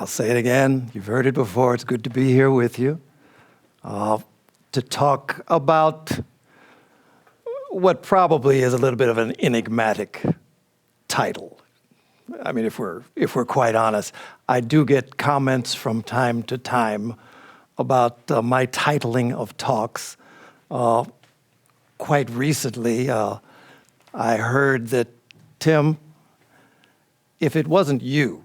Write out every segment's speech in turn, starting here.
I'll say it again. You've heard it before. It's good to be here with you to talk about what probably is a little bit of an enigmatic title. I mean, if we're quite honest, I do get comments from time to time about my titling of talks. Quite recently, I heard that, Tim, if it wasn't you,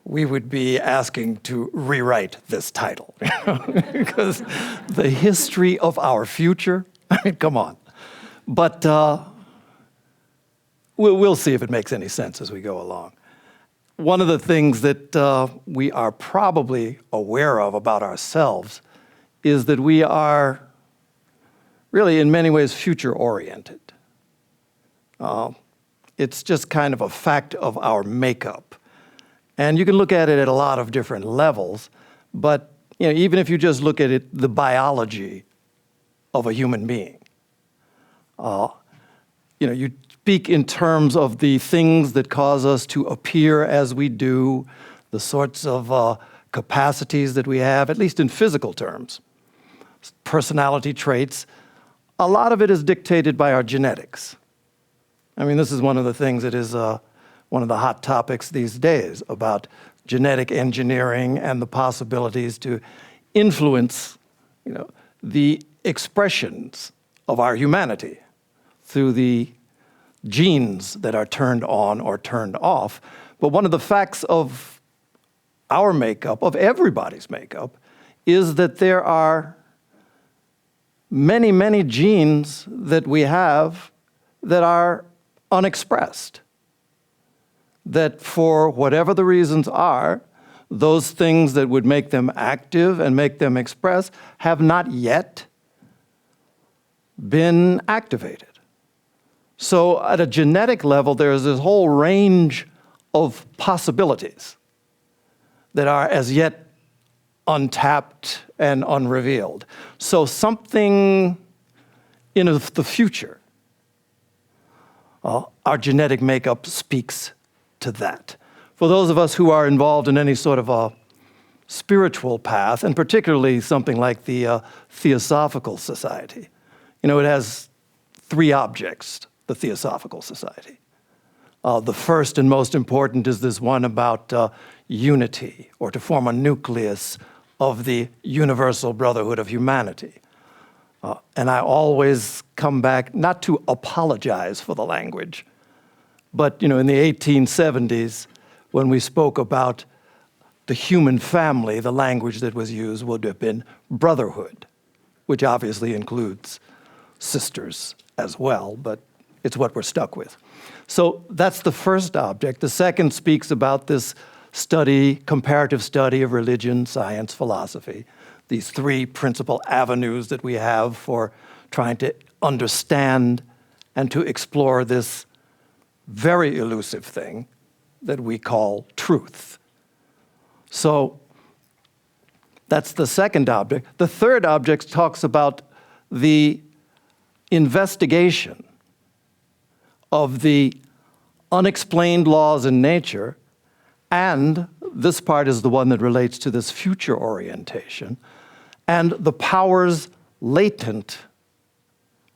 we would be asking to rewrite this title. Because the history of our future, I mean, come on. But we'll see if it makes any sense as we go along. One of the things that we are probably aware of about ourselves is that we are really, in many ways, future-oriented. It's just kind of a fact of our makeup. And you can look at it at a lot of different levels, but even if you just look at it, the biology of a human being, you speak in terms of the things that cause us to appear as we do, the sorts of capacities that we have, at least in physical terms, personality traits. A lot of it is dictated by our genetics. I mean, this is one of the things that is one of the hot topics these days about genetic engineering and the possibilities to influence, the expressions of our humanity through the genes that are turned on or turned off. But one of the facts of our makeup, of everybody's makeup, is that there are many, many genes that we have that are unexpressed. That for whatever the reasons are, those things that would make them active and make them express have not yet been activated. So at a genetic level, there's this whole range of possibilities that are as yet untapped and unrevealed. So something in the future, our genetic makeup speaks to that. For those of us who are involved in any sort of a spiritual path, and particularly something like the Theosophical Society, it has three objects, the Theosophical Society. The first and most important is this one about unity, or to form a nucleus of the universal brotherhood of humanity. And I always come back, not to apologize for the language, but in the 1870s, when we spoke about the human family, the language that was used would have been brotherhood, which obviously includes sisters as well, but it's what we're stuck with. So that's the first object. The second speaks about this study, comparative study of religion, science, philosophy, these three principal avenues that we have for trying to understand and to explore this very elusive thing that we call truth. So that's the second object. The third object talks about the investigation of the unexplained laws in nature, and this part is the one that relates to this future orientation, and the powers latent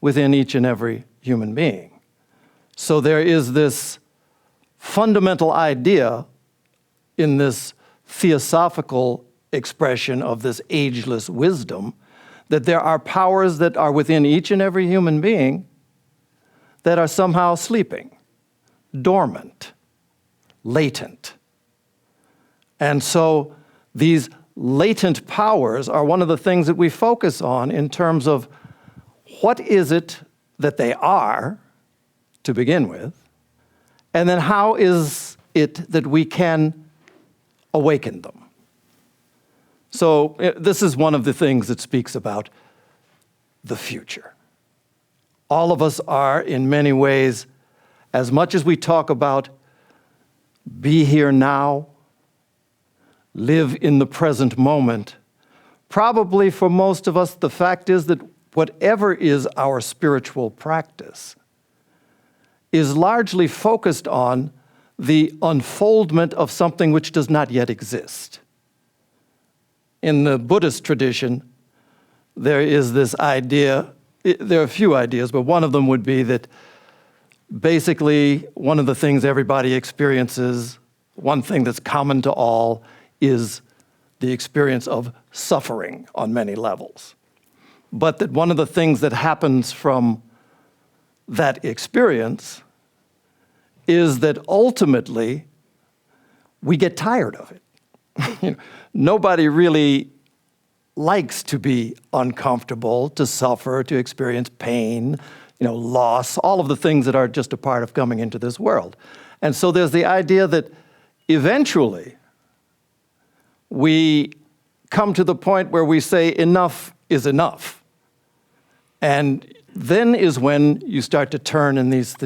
within each and every human being. So there is this fundamental idea in this theosophical expression of this ageless wisdom that there are powers that are within each and every human being that are somehow sleeping, dormant, latent. And so these latent powers are one of the things that we focus on in terms of what is it that they are, to begin with, and then how is it that we can awaken them. So this is one of the things that speaks about the future. All of us are, in many ways, as much as we talk about be here now, live in the present moment, probably for most of us, the fact is that whatever is our spiritual practice is largely focused on the unfoldment of something which does not yet exist. In the Buddhist tradition, there is this idea, there are a few ideas, but one of them would be that basically one of the things everybody experiences, one thing that's common to all, is the experience of suffering on many levels. But that one of the things that happens from that experience is that ultimately we get tired of it. Nobody really likes to be uncomfortable, to suffer, to experience pain, loss, all of the things that are just a part of coming into this world. And so there's the idea that eventually we come to the point where we say enough is enough. And then is when you start to turn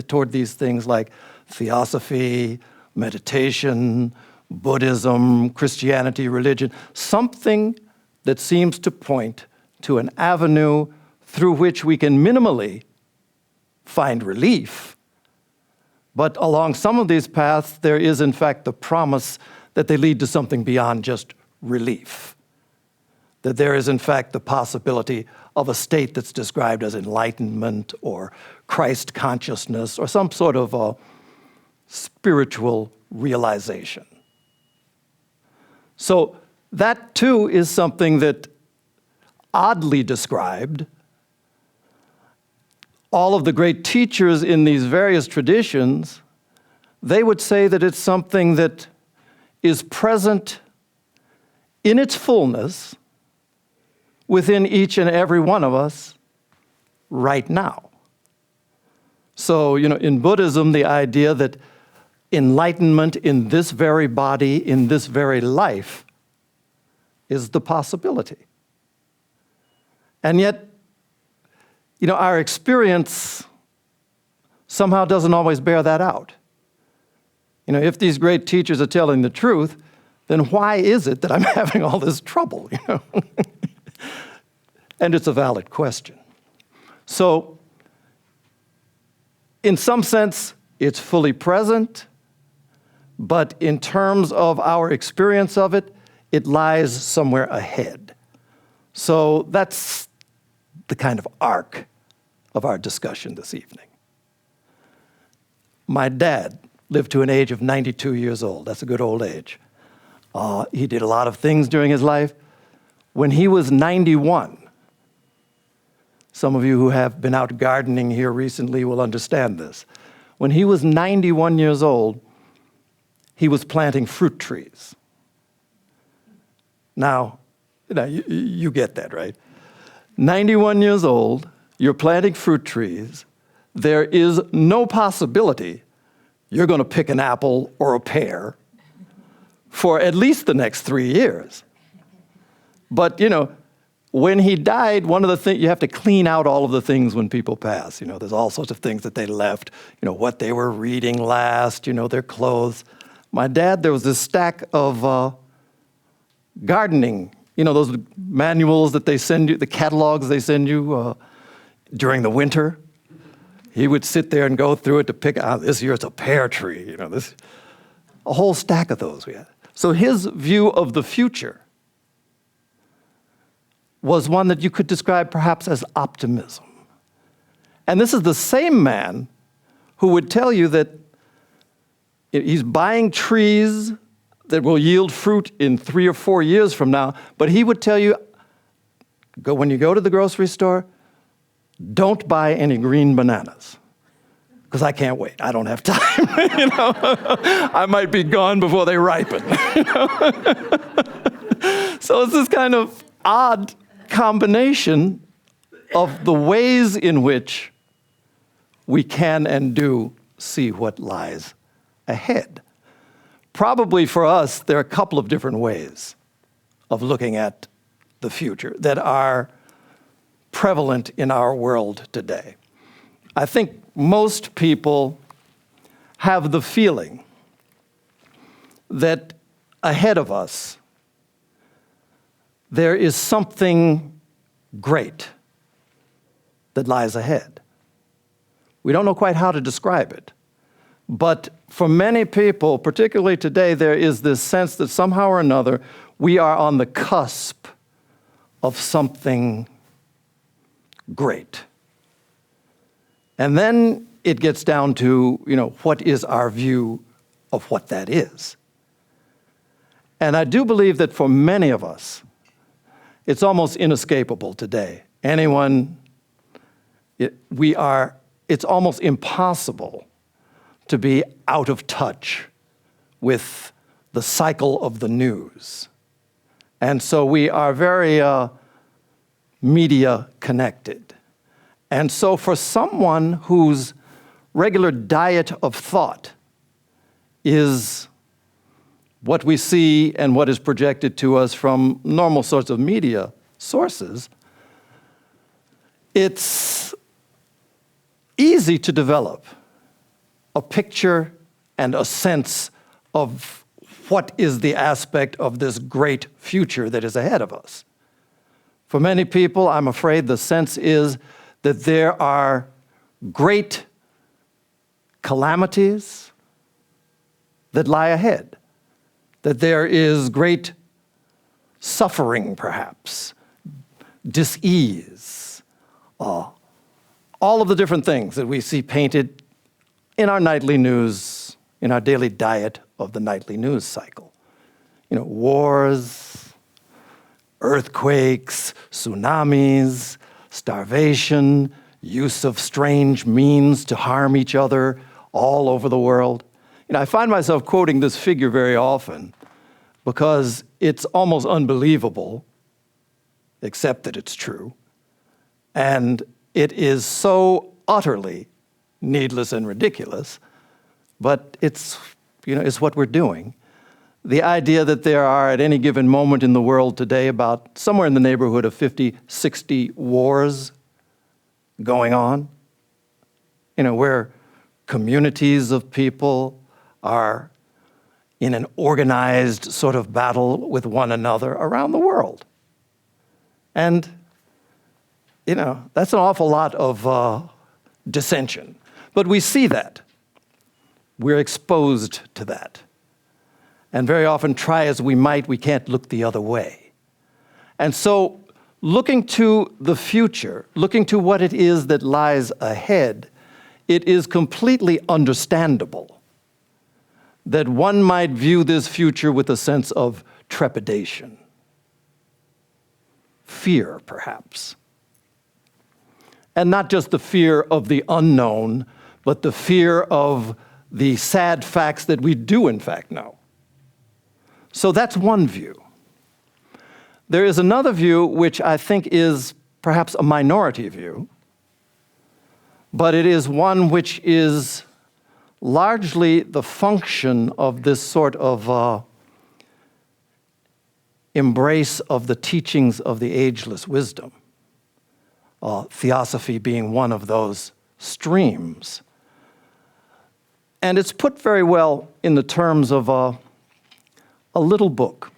toward these things like Theosophy, meditation, Buddhism, Christianity, religion, something that seems to point to an avenue through which we can minimally find relief. But along some of these paths, there is in fact the promise that they lead to something beyond just relief. That there is in fact the possibility of a state that's described as enlightenment or Christ consciousness or some sort of a spiritual realization. So that too is something that, oddly described, all of the great teachers in these various traditions, they would say that it's something that is present in its fullness within each and every one of us right now. So, in Buddhism, the idea that enlightenment in this very body, in this very life, is the possibility. And yet, our experience somehow doesn't always bear that out. If these great teachers are telling the truth, then why is it that I'm having all this trouble, And it's a valid question. So, in some sense, it's fully present, but in terms of our experience of it, it lies somewhere ahead. So that's the kind of arc of our discussion this evening. My dad lived to an age of 92 years old. That's a good old age. He did a lot of things during his life. When he was 91, some of you who have been out gardening here recently will understand this. When he was 91 years old, he was planting fruit trees. Now, you get that, right? 91 years old, you're planting fruit trees. There is no possibility you're going to pick an apple or a pear for at least the next 3 years. But, when he died, one of the things, you have to clean out all of the things when people pass. There's all sorts of things that they left, what they were reading last, their clothes. My dad, there was this stack of gardening, those manuals that they send you, the catalogs they send you during the winter. He would sit there and go through it to pick out, this year it's a pear tree, a whole stack of those we had. So his view of the future was one that you could describe perhaps as optimism. And this is the same man who would tell you that he's buying trees that will yield fruit in 3 or 4 years from now, but he would tell you, when you go to the grocery store, don't buy any green bananas, because I can't wait. I don't have time. I might be gone before they ripen. So it's this kind of odd combination of the ways in which we can and do see what lies ahead. Probably for us, there are a couple of different ways of looking at the future that are prevalent in our world today. I think most people have the feeling that ahead of us there is something great that lies ahead. We don't know quite how to describe it, But for many people, particularly today, there is this sense that somehow or another we are on the cusp of something great. And then it gets down to, what is our view of what that is? And I do believe that for many of us, it's almost inescapable today. It's almost impossible to be out of touch with the cycle of the news. And so we are very media connected. And so for someone whose regular diet of thought is what we see and what is projected to us from normal sorts of media sources, it's easy to develop a picture and a sense of what is the aspect of this great future that is ahead of us. For many people, I'm afraid the sense is that there are great calamities that lie ahead, that there is great suffering, perhaps, dis-ease, all of the different things that we see painted in our nightly news, in our daily diet of the nightly news cycle. Wars, earthquakes, tsunamis, starvation, use of strange means to harm each other all over the world. I find myself quoting this figure very often because it's almost unbelievable, except that it's true. And it is so utterly needless and ridiculous, but it's what we're doing. The idea that there are at any given moment in the world today about somewhere in the neighborhood of 50, 60 wars going on, where communities of people are in an organized sort of battle with one another around the world. And, that's an awful lot of dissension. But we see that. We're exposed to that. And very often, try as we might, we can't look the other way. And so, looking to the future, looking to what it is that lies ahead, it is completely understandable that one might view this future with a sense of trepidation, fear, perhaps. And not just the fear of the unknown, but the fear of the sad facts that we do, in fact, know. So that's one view. There is another view which I think is perhaps a minority view, but it is one which is largely the function of this sort of embrace of the teachings of the Ageless Wisdom, Theosophy being one of those streams. And it's put very well in the terms of a little book.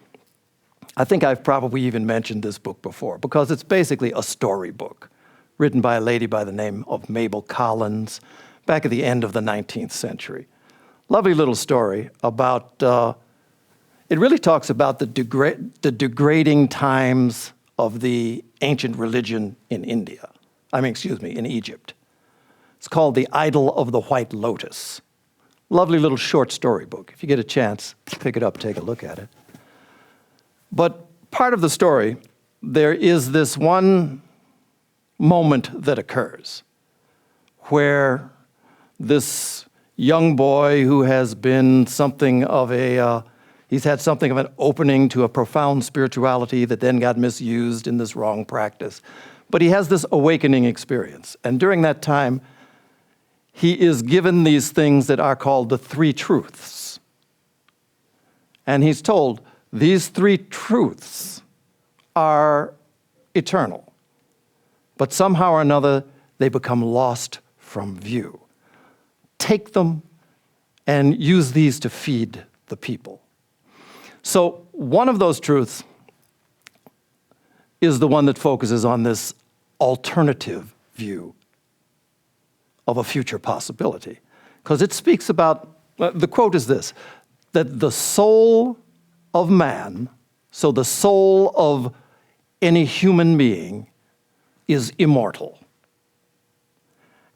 I think I've probably even mentioned this book before because it's basically a storybook written by a lady by the name of Mabel Collins back at the end of the 19th century. Lovely little story about, it really talks about the degrading times of the ancient religion in in Egypt. It's called The Idol of the White Lotus. Lovely little short storybook. If you get a chance, pick it up, take a look at it. But part of the story, there is this one moment that occurs where this young boy who has been something of he's had something of an opening to a profound spirituality that then got misused in this wrong practice. But he has this awakening experience. And during that time, he is given these things that are called the three truths. And he's told, these three truths are eternal. But somehow or another, they become lost from view. Take them and use these to feed the people. So one of those truths is the one that focuses on this alternative view of a future possibility, because it speaks about, the quote is this, that the soul of man, so the soul of any human being, is immortal.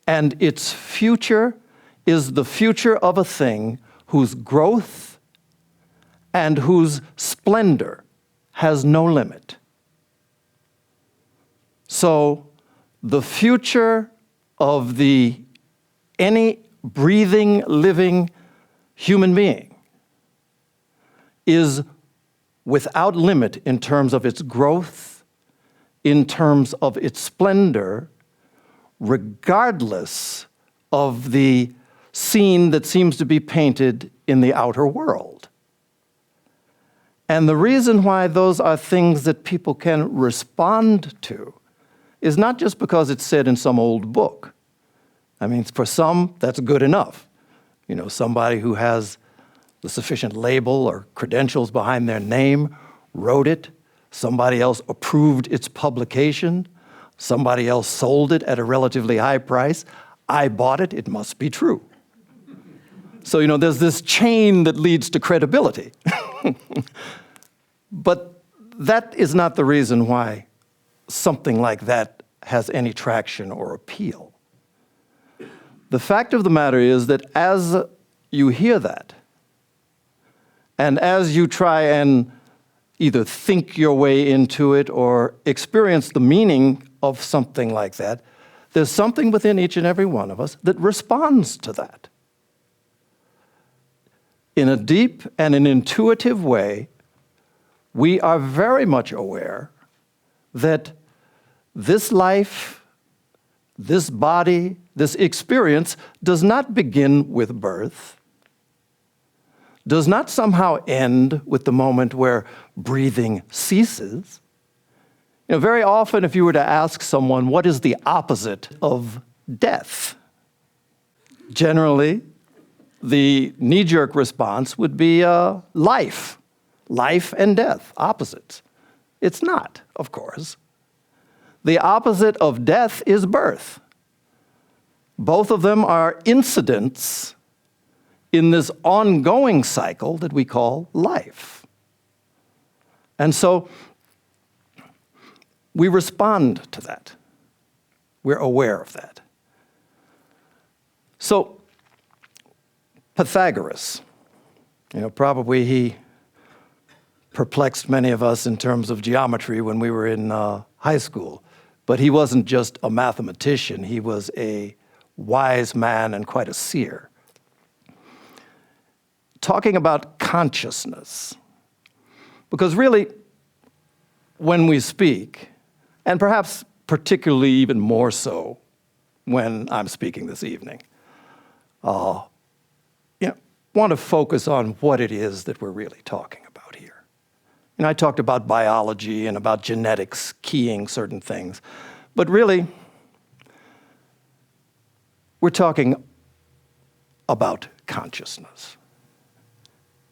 And its future is the future of a thing whose growth and whose splendor has no limit. So the future of any breathing, living human being is without limit in terms of its growth, in terms of its splendor, regardless of the scene that seems to be painted in the outer world. And the reason why those are things that people can respond to is not just because it's said in some old book. I mean, for some, that's good enough. You know, somebody who has the sufficient label or credentials behind their name wrote it, somebody else approved its publication, somebody else sold it at a relatively high price. I bought it, it must be true. So, you know, there's this chain that leads to credibility. But that is not the reason why something like that has any traction or appeal. The fact of the matter is that as you hear that, and as you try and either think your way into it or experience the meaning of something like that, there's something within each and every one of us that responds to that. In a deep and an intuitive way, we are very much aware that this life, this body, this experience does not begin with birth, does not somehow end with the moment where breathing ceases. You know, very often if you were to ask someone, what is the opposite of death? Generally, the knee-jerk response would be life. Life and death, opposites. It's not, of course. The opposite of death is birth. Both of them are incidents in this ongoing cycle that we call life. And so we respond to that. We're aware of that. So Pythagoras, you know, probably he perplexed many of us in terms of geometry when we were in high school. But he wasn't just a mathematician, he was a wise man and quite a seer. Talking about consciousness. Because really, when we speak, and perhaps particularly even more so when I'm speaking this evening, want to focus on what it is that we're really talking about here. And I talked about biology and about genetics keying certain things, but really, we're talking about consciousness.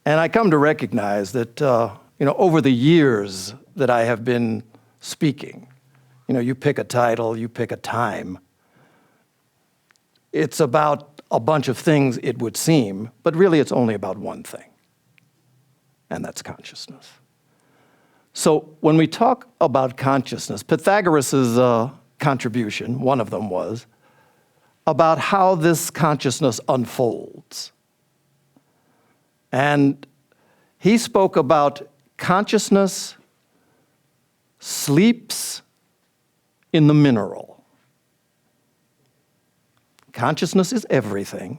And I come to recognize that, over the years that I have been speaking, you pick a title, you pick a time. It's about a bunch of things, it would seem, but really it's only about one thing, and that's consciousness. So when we talk about consciousness, Pythagoras' contribution, one of them was, about how this consciousness unfolds. And he spoke about consciousness sleeps in the mineral. Consciousness is everything.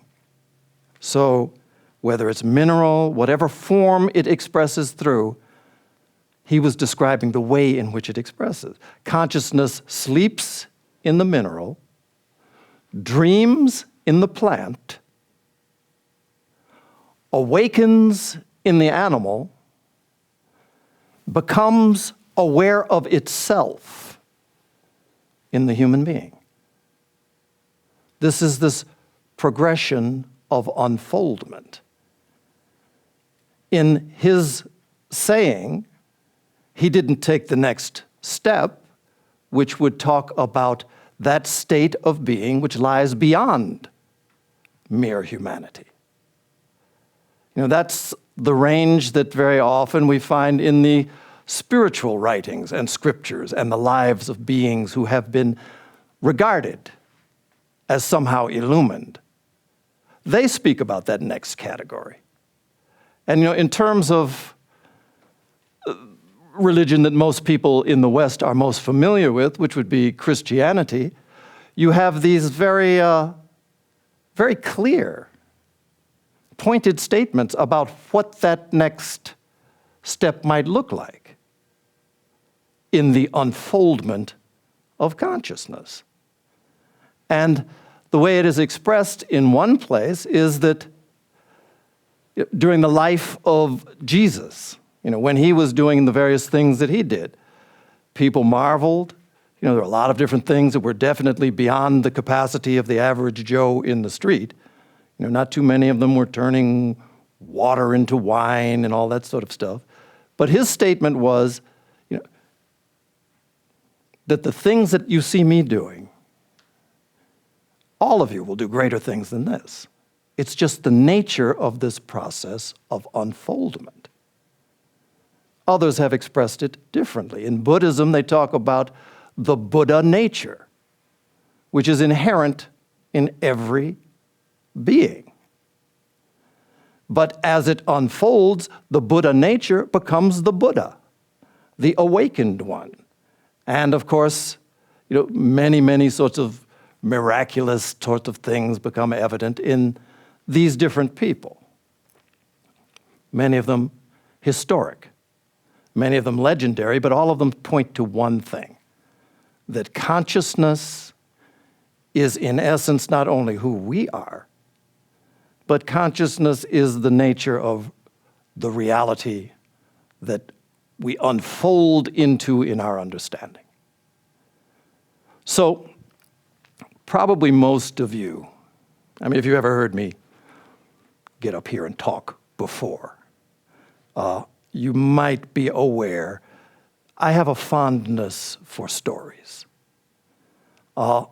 So whether it's mineral, whatever form it expresses through, he was describing the way in which it expresses. Consciousness sleeps in the mineral, dreams in the plant, awakens in the animal, becomes aware of itself in the human being. This is this progression of unfoldment. In his saying, he didn't take the next step, which would talk about that state of being which lies beyond mere humanity. That's the range that very often we find in the spiritual writings and scriptures and the lives of beings who have been regarded as somehow illumined. They speak about that next category. And in terms of religion that most people in the West are most familiar with, which would be Christianity, you have these very clear, pointed statements about what that next step might look like in the unfoldment of consciousness. And the way it is expressed in one place is that during the life of Jesus, when he was doing the various things that he did, people marveled. There were a lot of different things that were definitely beyond the capacity of the average Joe in the street. Not too many of them were turning water into wine and all that sort of stuff. But his statement was, that the things that you see me doing, all of you will do greater things than this. It's just the nature of this process of unfoldment. Others have expressed it differently. In Buddhism, they talk about the Buddha nature, which is inherent in every being. But as it unfolds, the Buddha nature becomes the Buddha, the awakened one. And of course, many, many sorts of miraculous sorts of things become evident in these different people. Many of them historic, many of them legendary, but all of them point to one thing, that consciousness is in essence not only who we are, but consciousness is the nature of the reality that we unfold into in our understanding. So, probably most of you, if you ever heard me get up here and talk before, you might be aware I have a fondness for stories. I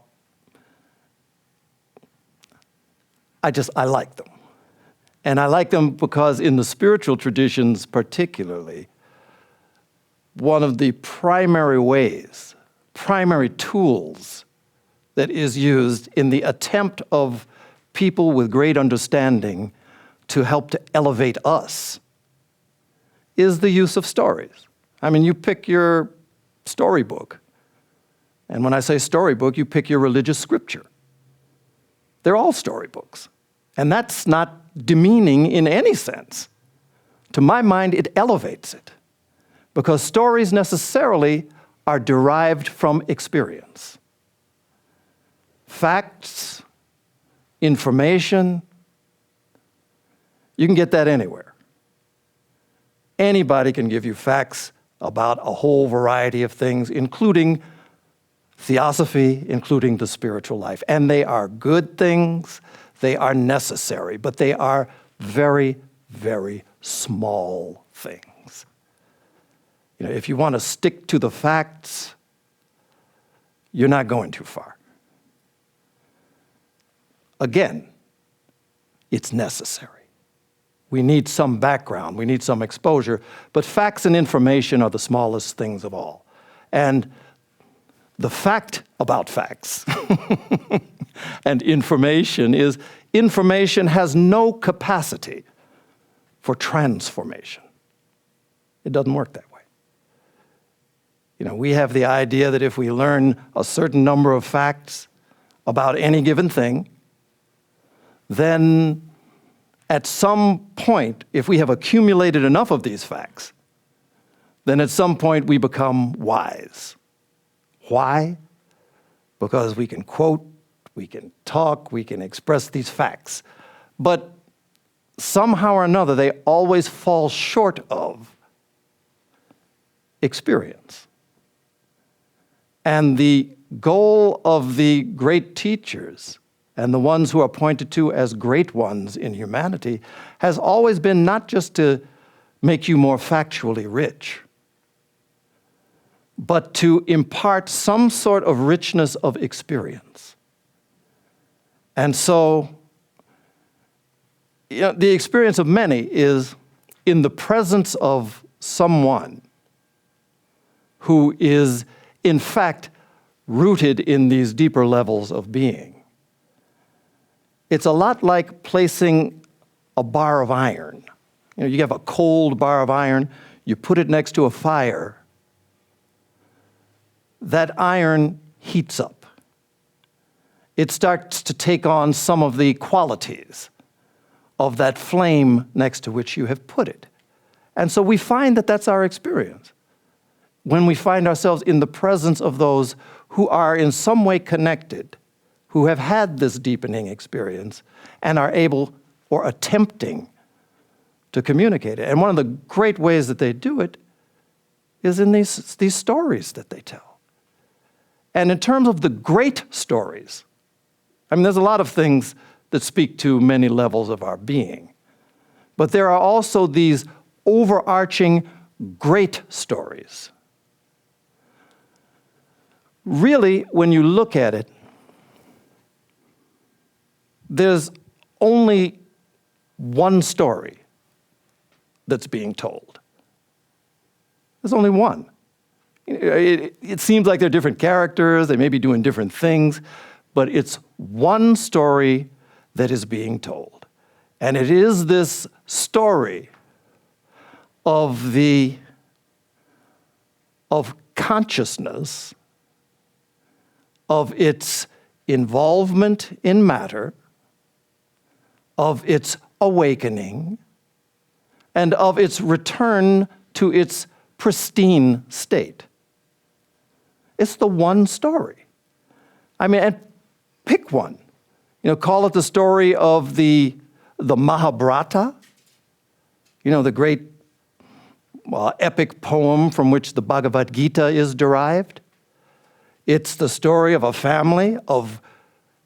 like them. And I like them because in the spiritual traditions particularly, one of the primary ways, primary tools that is used in the attempt of people with great understanding to help to elevate us is the use of stories. You pick your storybook. And when I say storybook, you pick your religious scripture. They're all storybooks. And that's not demeaning in any sense. To my mind, it elevates it. Because stories necessarily are derived from experience. Facts, information, you can get that anywhere. Anybody can give you facts about a whole variety of things, including theosophy, including the spiritual life. And they are good things, they are necessary, but they are very, very small things. If you want to stick to the facts, you're not going too far. Again, it's necessary. We need some background, we need some exposure, but facts and information are the smallest things of all. And the fact about facts and information is information has no capacity for transformation. It doesn't work that way. We have the idea that if we learn a certain number of facts about any given thing, then at some point, if we have accumulated enough of these facts, then at some point we become wise. Why? Because we can quote, we can talk, we can express these facts. But somehow or another, they always fall short of experience. And the goal of the great teachers and the ones who are pointed to as great ones in humanity has always been not just to make you more factually rich, but to impart some sort of richness of experience. And so the experience of many is in the presence of someone who is, in fact, rooted in these deeper levels of being. It's a lot like placing a bar of iron. You have a cold bar of iron, you put it next to a fire. That iron heats up. It starts to take on some of the qualities of that flame next to which you have put it. And so we find that that's our experience. When we find ourselves in the presence of those who are in some way connected, who have had this deepening experience and are able or attempting to communicate it. And one of the great ways that they do it is in these stories that they tell. And in terms of the great stories, there's a lot of things that speak to many levels of our being. But there are also these overarching great stories. Really, when you look at it, there's only one story that's being told. There's only one. It seems like they're different characters, they may be doing different things, but it's one story that is being told. And it is this story of consciousness, of its involvement in matter, of its awakening, and of its return to its pristine state. It's the one story. And pick one. Call it the story of the Mahabharata, the great epic poem from which the Bhagavad Gita is derived. It's the story of a family of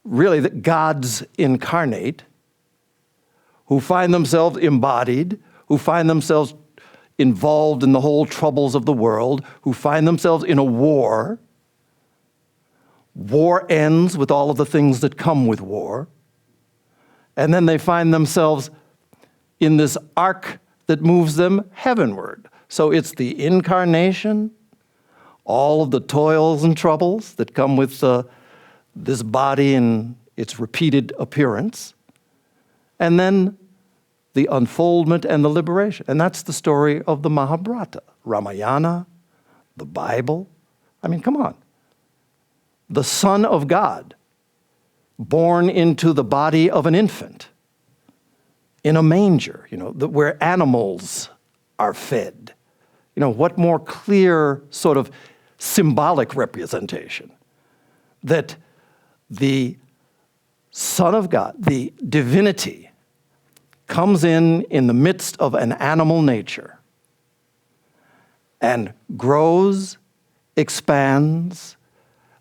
really the gods incarnate who find themselves embodied, who find themselves involved in the whole troubles of the world, who find themselves in a war. War ends with all of the things that come with war. And then they find themselves in this arc that moves them heavenward. So it's the incarnation, all of the toils and troubles that come with this body and its repeated appearance, and then the unfoldment and the liberation. And that's the story of the Mahabharata, Ramayana, the Bible. Come on. The Son of God, born into the body of an infant, in a manger, where animals are fed. What more clear sort of symbolic representation that the Son of God, the divinity, comes in the midst of an animal nature and grows, expands,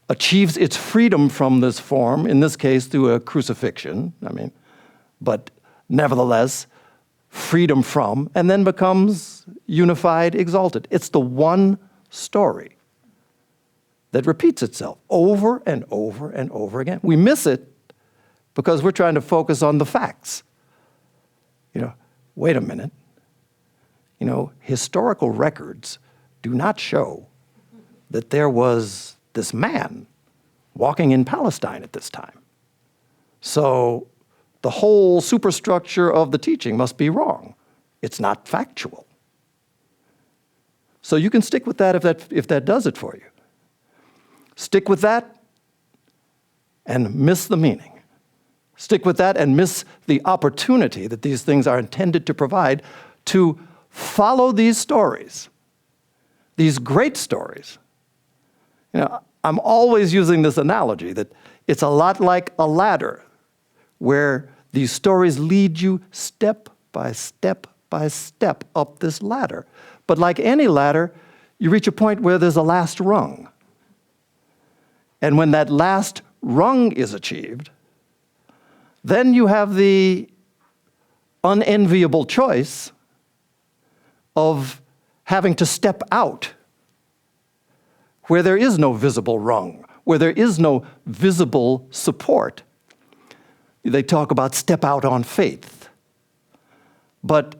achieves its freedom from this form, in this case through a crucifixion, but nevertheless, freedom from, and then becomes unified, exalted. It's the one story that repeats itself over and over and over again. We miss it because we're trying to focus on the facts. Wait a minute. Historical records do not show that there was this man walking in Palestine at this time. So the whole superstructure of the teaching must be wrong. It's not factual. So you can stick with that if that does it for you. Stick with that and miss the meaning. Stick with that and miss the opportunity that these things are intended to provide to follow these stories, these great stories. I'm always using this analogy that it's a lot like a ladder where these stories lead you step by step by step up this ladder. But like any ladder, you reach a point where there's a last rung. And when that last rung is achieved, then you have the unenviable choice of having to step out where there is no visible rung, where there is no visible support. They talk about step out on faith. but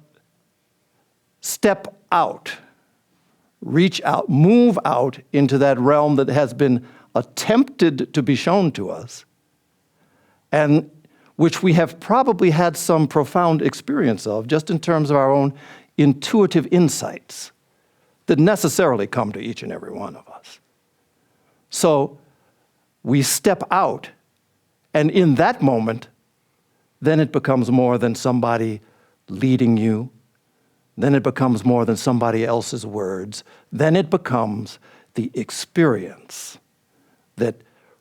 step out, reach out, move out into that realm that has been attempted to be shown to us, and which we have probably had some profound experience of, just in terms of our own intuitive insights that necessarily come to each and every one of us. So we step out, and in that moment, then it becomes more than somebody leading you. Then it becomes more than somebody else's words. Then it becomes the experience that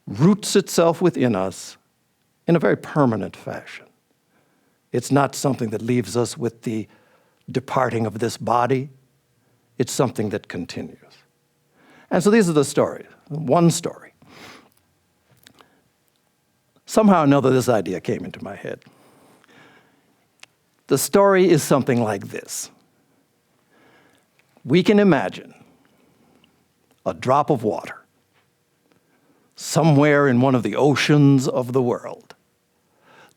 roots itself within us in a very permanent fashion. It's not something that leaves us with the departing of this body. It's something that continues. And so these are the stories. One story. Somehow or another, this idea came into my head. The story is something like this. We can imagine a drop of water somewhere in one of the oceans of the world.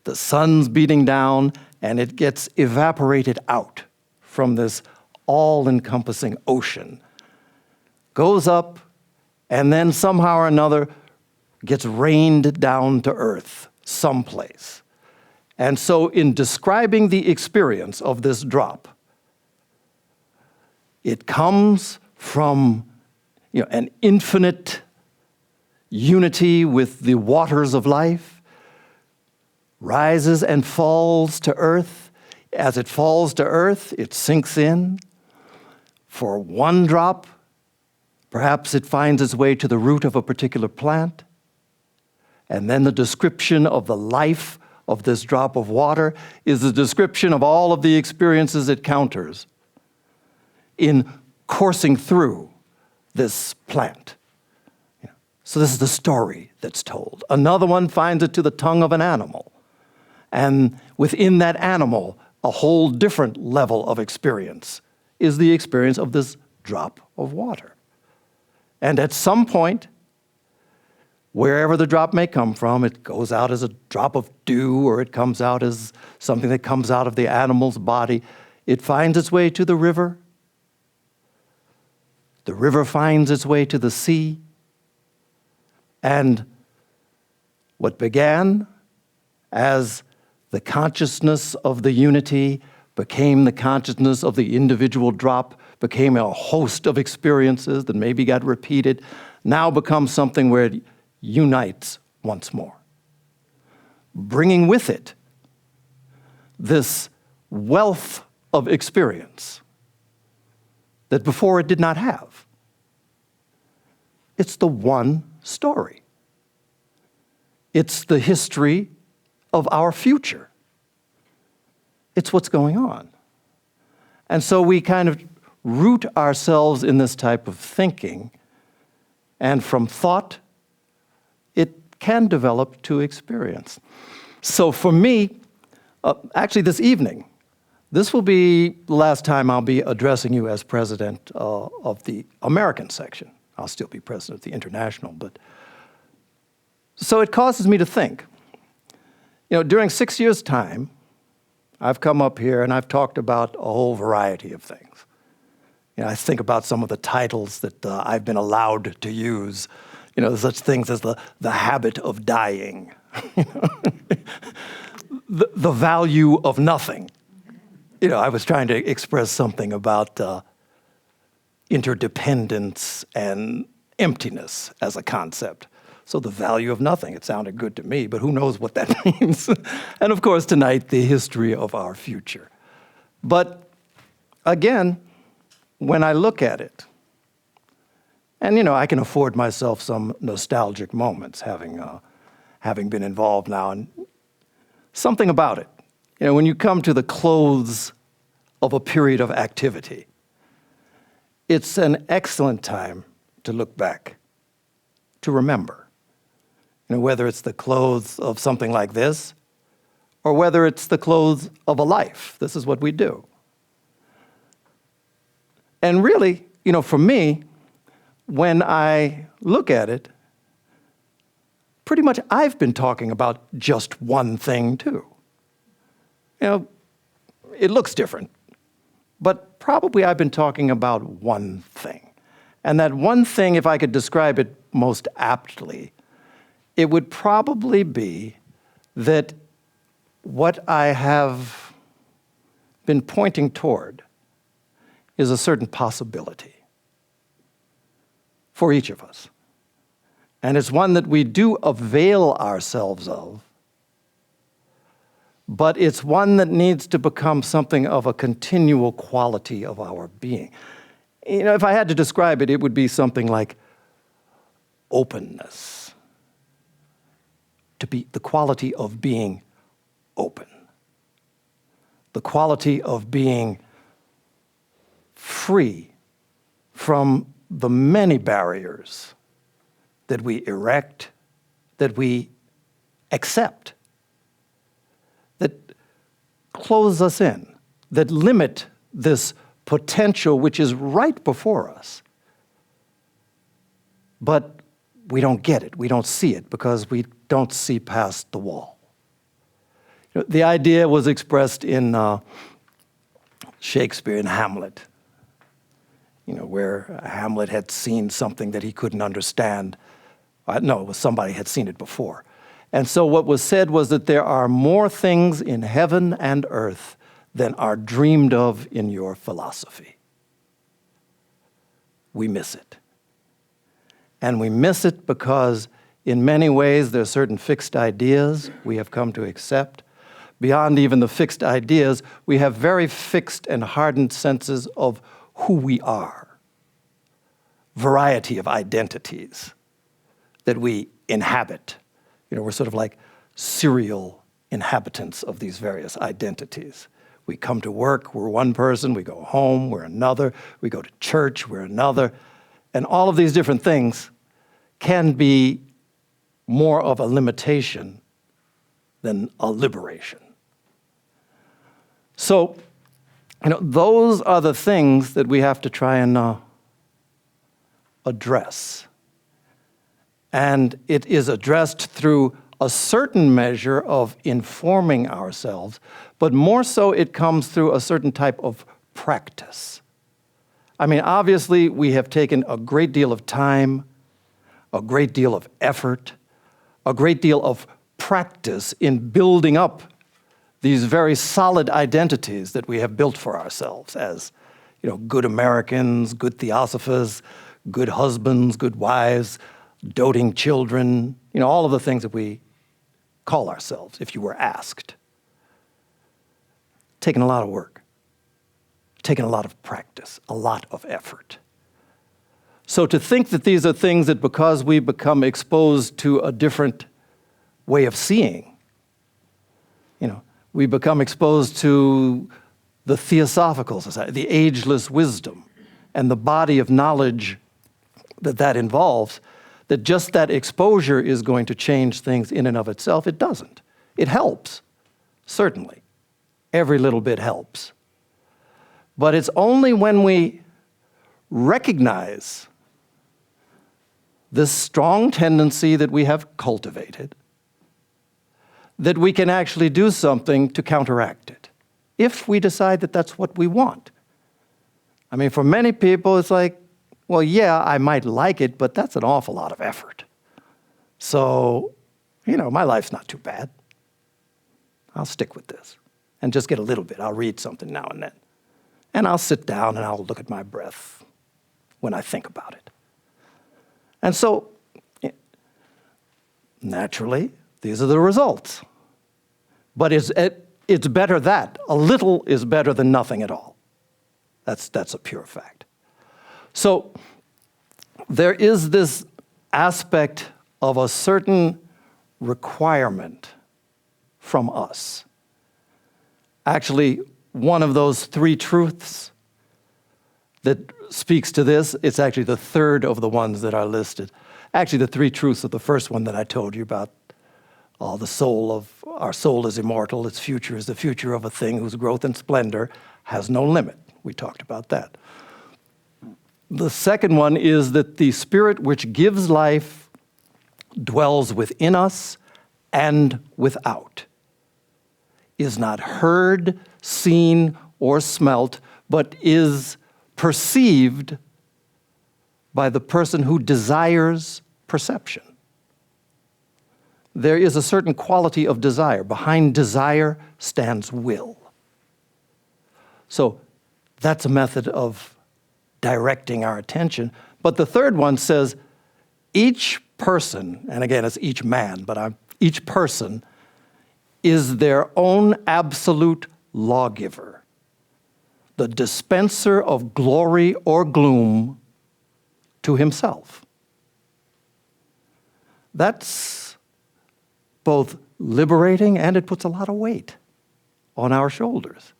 The sun's beating down, and it gets evaporated out from this all-encompassing ocean, goes up, and then somehow or another gets rained down to earth someplace. And so in describing the experience of this drop, it comes from an infinite unity with the waters of life, rises and falls to earth. As it falls to earth, it sinks in. For one drop, perhaps it finds its way to the root of a particular plant. And then the description of the life of this drop of water is the description of all of the experiences it counters in coursing through this plant. So this is the story that's told. Another one finds it to the tongue of an animal. And within that animal, a whole different level of experience is the experience of this drop of water. And at some point, wherever the drop may come from, it goes out as a drop of dew, or it comes out as something that comes out of the animal's body. It finds its way to the river. The river finds its way to the sea. And what began as the consciousness of the unity became the consciousness of the individual drop, became a host of experiences that maybe got repeated, now becomes something where it unites once more, bringing with it this wealth of experience that before it did not have. It's the one story. It's the history of our future. It's what's going on. And so we kind of root ourselves in this type of thinking, and from thought, it can develop to experience. So for me, actually this evening, this will be the last time I'll be addressing you as president of the American section. I'll still be president of the international, but so it causes me to think. During 6 years' time, I've come up here and I've talked about a whole variety of things. I think about some of the titles that I've been allowed to use. Such things as the habit of dying, the value of nothing. I was trying to express something about interdependence and emptiness as a concept. So the value of nothing, it sounded good to me, but who knows what that means? And of course, tonight, the history of our future. But again, when I look at it, and I can afford myself some nostalgic moments, having been involved now, and something about it. When you come to the close of a period of activity, it's an excellent time to look back, to remember. Whether it's the close of something like this, or whether it's the close of a life. This is what we do. And really, for me, when I look at it, pretty much I've been talking about just one thing too. it looks different, but probably I've been talking about one thing. And that one thing, if I could describe it most aptly, it would probably be that what I have been pointing toward is a certain possibility for each of us. And it's one that we do avail ourselves of, but it's one that needs to become something of a continual quality of our being. You know, if I had to describe it, it would be something like openness. To be the quality of being open. The quality of being free from the many barriers that we erect, that we accept, that close us in, that limit this potential which is right before us. But we don't get it, we don't see it, because we don't see past the wall. You know, the idea was expressed in Shakespeare in Hamlet, you know, where Hamlet had seen something that he couldn't understand. No, it was somebody had seen it before. And so what was said was that there are more things in heaven and earth than are dreamed of in your philosophy. We miss it. And we miss it because in many ways there are certain fixed ideas we have come to accept. Beyond even the fixed ideas, we have very fixed and hardened senses of who we are. Variety of identities that we inhabit. You know, we're sort of like serial inhabitants of these various identities. We come to work, we're one person. We go home, we're another. We go to church, we're another. And all of these different things can be more of a limitation than a liberation. So, you know, those are the things that we have to try and address. And it is addressed through a certain measure of informing ourselves, but more so it comes through a certain type of practice. I mean, obviously, we have taken a great deal of time, a great deal of effort, a great deal of practice in building up these very solid identities that we have built for ourselves as, you know, good Americans, good Theosophers, good husbands, good wives, doting children, you know, all of the things that we call ourselves, if you were asked. Taking a lot of work, taking a lot of practice, a lot of effort. So to think that these are things that because we become exposed to a different way of seeing, you know, we become exposed to the Theosophical society, the Ageless Wisdom, and the body of knowledge that involves, that just that exposure is going to change things in and of itself. It doesn't. It helps, certainly. Every little bit helps. But it's only when we recognize this strong tendency that we have cultivated that we can actually do something to counteract it, if we decide that that's what we want. I mean, for many people, it's like, well, yeah, I might like it, but that's an awful lot of effort. So, you know, my life's not too bad. I'll stick with this and just get a little bit. I'll read something now and then. And I'll sit down and I'll look at my breath when I think about it. And so, naturally, these are the results. But it's better that. A little is better than nothing at all. That's a pure fact. So there is this aspect of a certain requirement from us. Actually, one of those three truths that speaks to this, it's actually the third of the ones that are listed. Actually, the three truths of the first one that I told you about. Our soul is immortal, its future is the future of a thing whose growth and splendor has no limit. We talked about that. The second one is that the spirit which gives life dwells within us and without. is not heard, seen, or smelt, but is perceived by the person who desires perception. There is a certain quality of desire. Behind desire stands will. So that's a method of directing our attention. But the third one says each person, and again it's each man, but each person is their own absolute lawgiver, the dispenser of glory or gloom to himself. That's both liberating and it puts a lot of weight on our shoulders.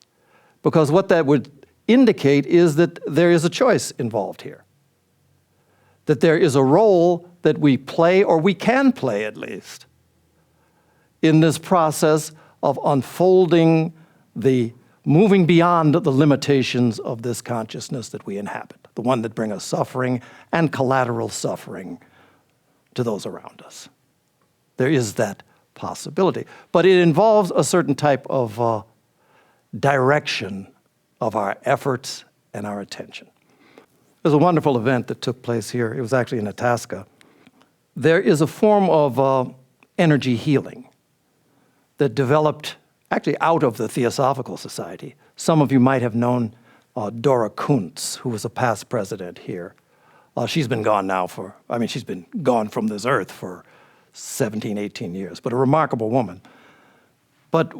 Because what that would indicate is that there is a choice involved here. That there is a role that we play, or we can play at least, in this process of unfolding moving beyond the limitations of this consciousness that we inhabit, the one that brings us suffering and collateral suffering to those around us. There is that possibility. But it involves a certain type of direction of our efforts and our attention. There's a wonderful event that took place here. It was actually in Itasca. There is a form of energy healing that developed actually out of the Theosophical Society. Some of you might have known Dora Kuntz, who was a past president here. She's been gone now she's been gone from this earth for 17, 18 years, but a remarkable woman. But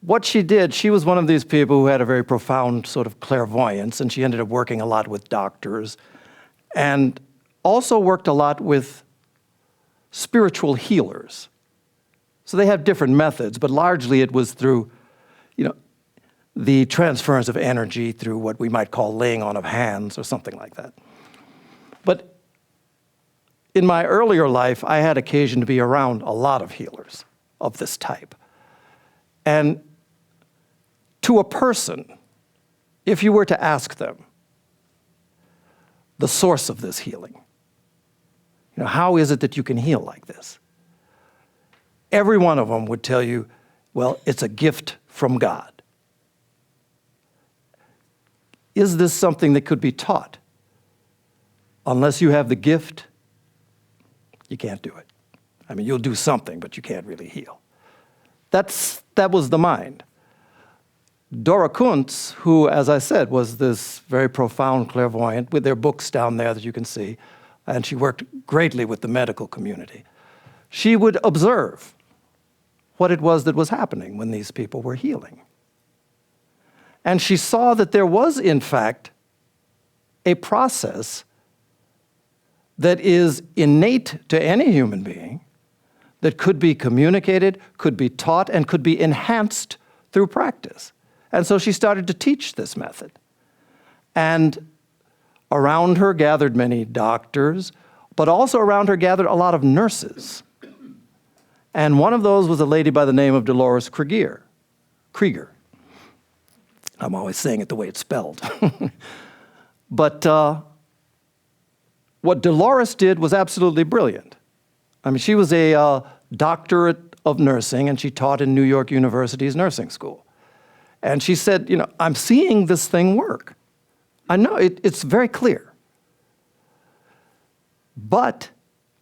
what she did, she was one of these people who had a very profound sort of clairvoyance, and she ended up working a lot with doctors, and also worked a lot with spiritual healers. So they have different methods, but largely it was through, the transference of energy through what we might call laying on of hands or something like that. But in my earlier life, I had occasion to be around a lot of healers of this type. And to a person, if you were to ask them the source of this healing, how is it that you can heal like this? Every one of them would tell you, well, it's a gift from God. Is this something that could be taught? Unless you have the gift, you can't do it. You'll do something, but you can't really heal. That was the mind. Dora Kuntz, who, as I said, was this very profound clairvoyant, with their books down there that you can see, and she worked greatly with the medical community. She would observe what it was that was happening when these people were healing. And she saw that there was, in fact, a process that is innate to any human being that could be communicated, could be taught, and could be enhanced through practice. And so she started to teach this method. And around her gathered many doctors, but also around her gathered a lot of nurses. And one of those was a lady by the name of Dolores Krieger. I'm always saying it the way it's spelled. But what Dolores did was absolutely brilliant. She was a doctorate of nursing, and she taught in New York University's nursing school. And she said, I'm seeing this thing work. I know, it's very clear. But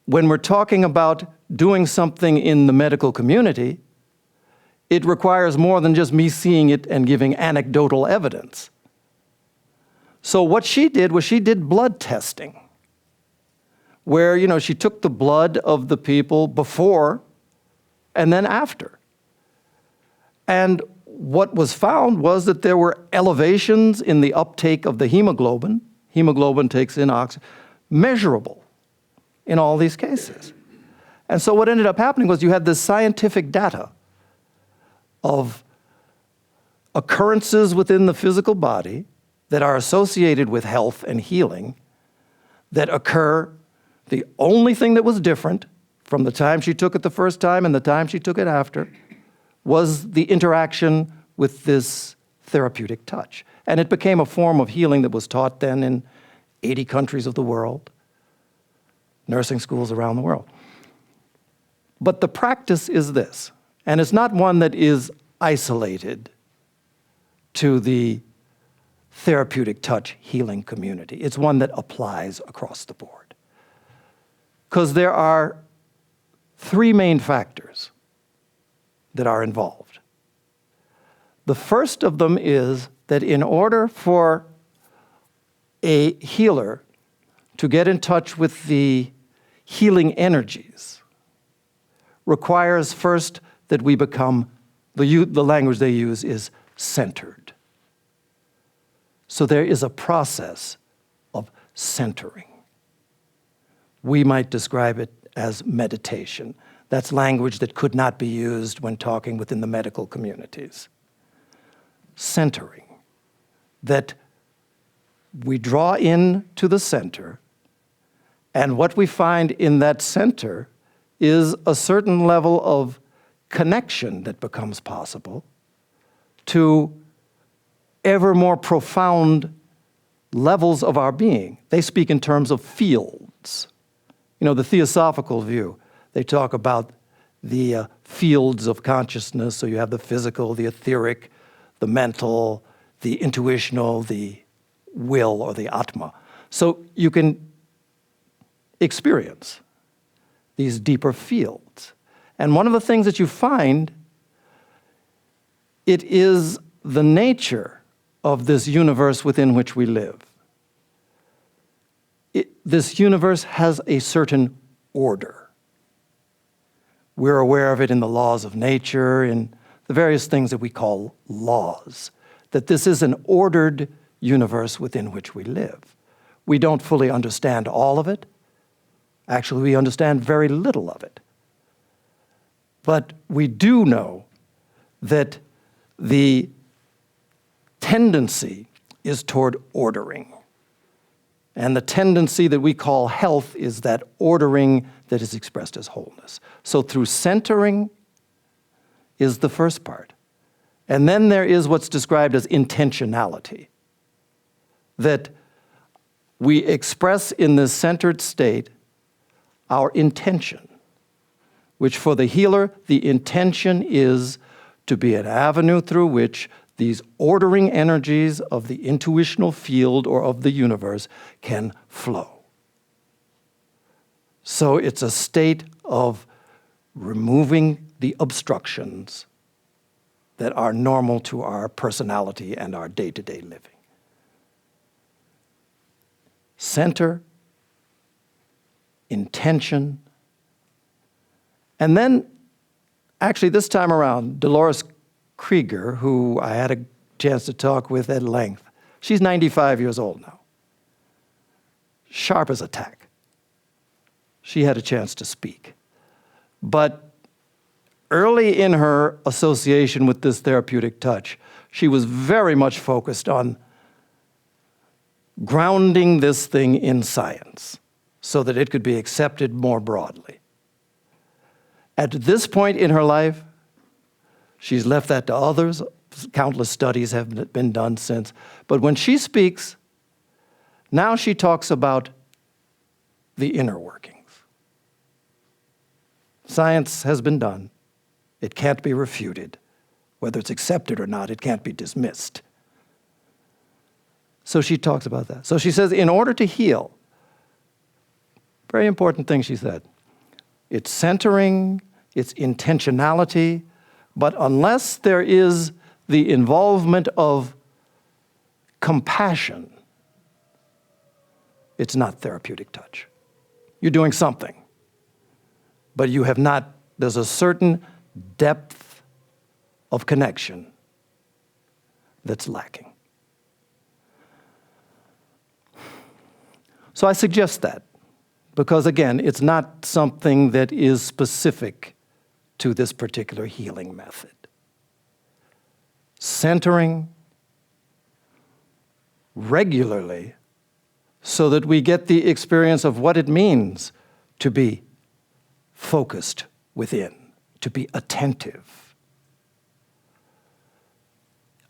when we're talking about doing something in the medical community, it requires more than just me seeing it and giving anecdotal evidence. So what she did was she did blood testing, where, she took the blood of the people before and then after. And what was found was that there were elevations in the uptake of the hemoglobin. Hemoglobin takes in oxygen, measurable in all these cases. And so what ended up happening was you had this scientific data of occurrences within the physical body that are associated with health and healing that occur. The only thing that was different from the time she took it the first time and the time she took it after was the interaction with this therapeutic touch. And it became a form of healing that was taught then in 80 countries of the world, nursing schools around the world. But the practice is this, and it's not one that is isolated to the therapeutic touch healing community. It's one that applies across the board. Because there are three main factors that are involved. The first of them is that in order for a healer to get in touch with the healing energies requires first that we become, the language they use is centered. So there is a process of centering. We might describe it as meditation. That's language that could not be used when talking within the medical communities. Centering. That we draw in to the center, and what we find in that center is a certain level of connection that becomes possible to ever more profound levels of our being. They speak in terms of fields. You know, the Theosophical view, they talk about the fields of consciousness. So you have the physical, the etheric, the mental, the intuitional, the will, or the Atma. So you can experience these deeper fields. And one of the things that you find, it is the nature of this universe within which we live. This universe has a certain order. We're aware of it in the laws of nature, in the various things that we call laws, that this is an ordered universe within which we live. We don't fully understand all of it. Actually, we understand very little of it. But we do know that the tendency is toward ordering. And the tendency that we call health is that ordering that is expressed as wholeness. So through centering is the first part. And then there is what's described as intentionality, that we express in this centered state our intention, which for the healer, the intention is to be an avenue through which these ordering energies of the intuitional field or of the universe can flow. So it's a state of removing the obstructions that are normal to our personality and our day-to-day living. Center, intention, and then, actually this time around, Dolores Krieger, who I had a chance to talk with at length, she's 95 years old now. Sharp as a tack. She had a chance to speak. But early in her association with this therapeutic touch, she was very much focused on grounding this thing in science so that it could be accepted more broadly. At this point in her life, she's left that to others. Countless studies have been done since. But when she speaks, now she talks about the inner workings. Science has been done. It can't be refuted. Whether it's accepted or not, it can't be dismissed. So she talks about that. So she says, in order to heal, very important thing she said, it's centering, it's intentionality, but unless there is the involvement of compassion, it's not therapeutic touch. You're doing something, but you have not, there's a certain depth of connection that's lacking. So I suggest that, because again, it's not something that is specific to this particular healing method. Centering regularly so that we get the experience of what it means to be focused within, to be attentive.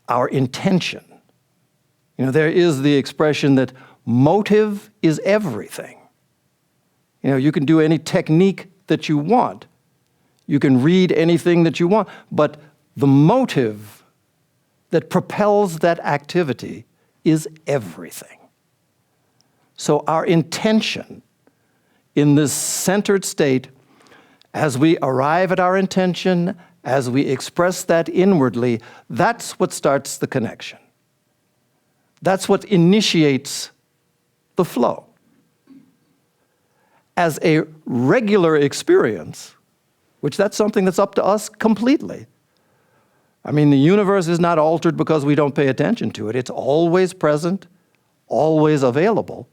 Our intention. You know, there is the expression that motive is everything. You know, you can do any technique that you want. You can read anything that you want, but the motive that propels that activity is everything. So our intention in this centered state, as we arrive at our intention, as we express that inwardly, that's what starts the connection. That's what initiates the flow. As a regular experience, which that's something that's up to us completely. I mean, the universe is not altered because we don't pay attention to it. It's always present, always available.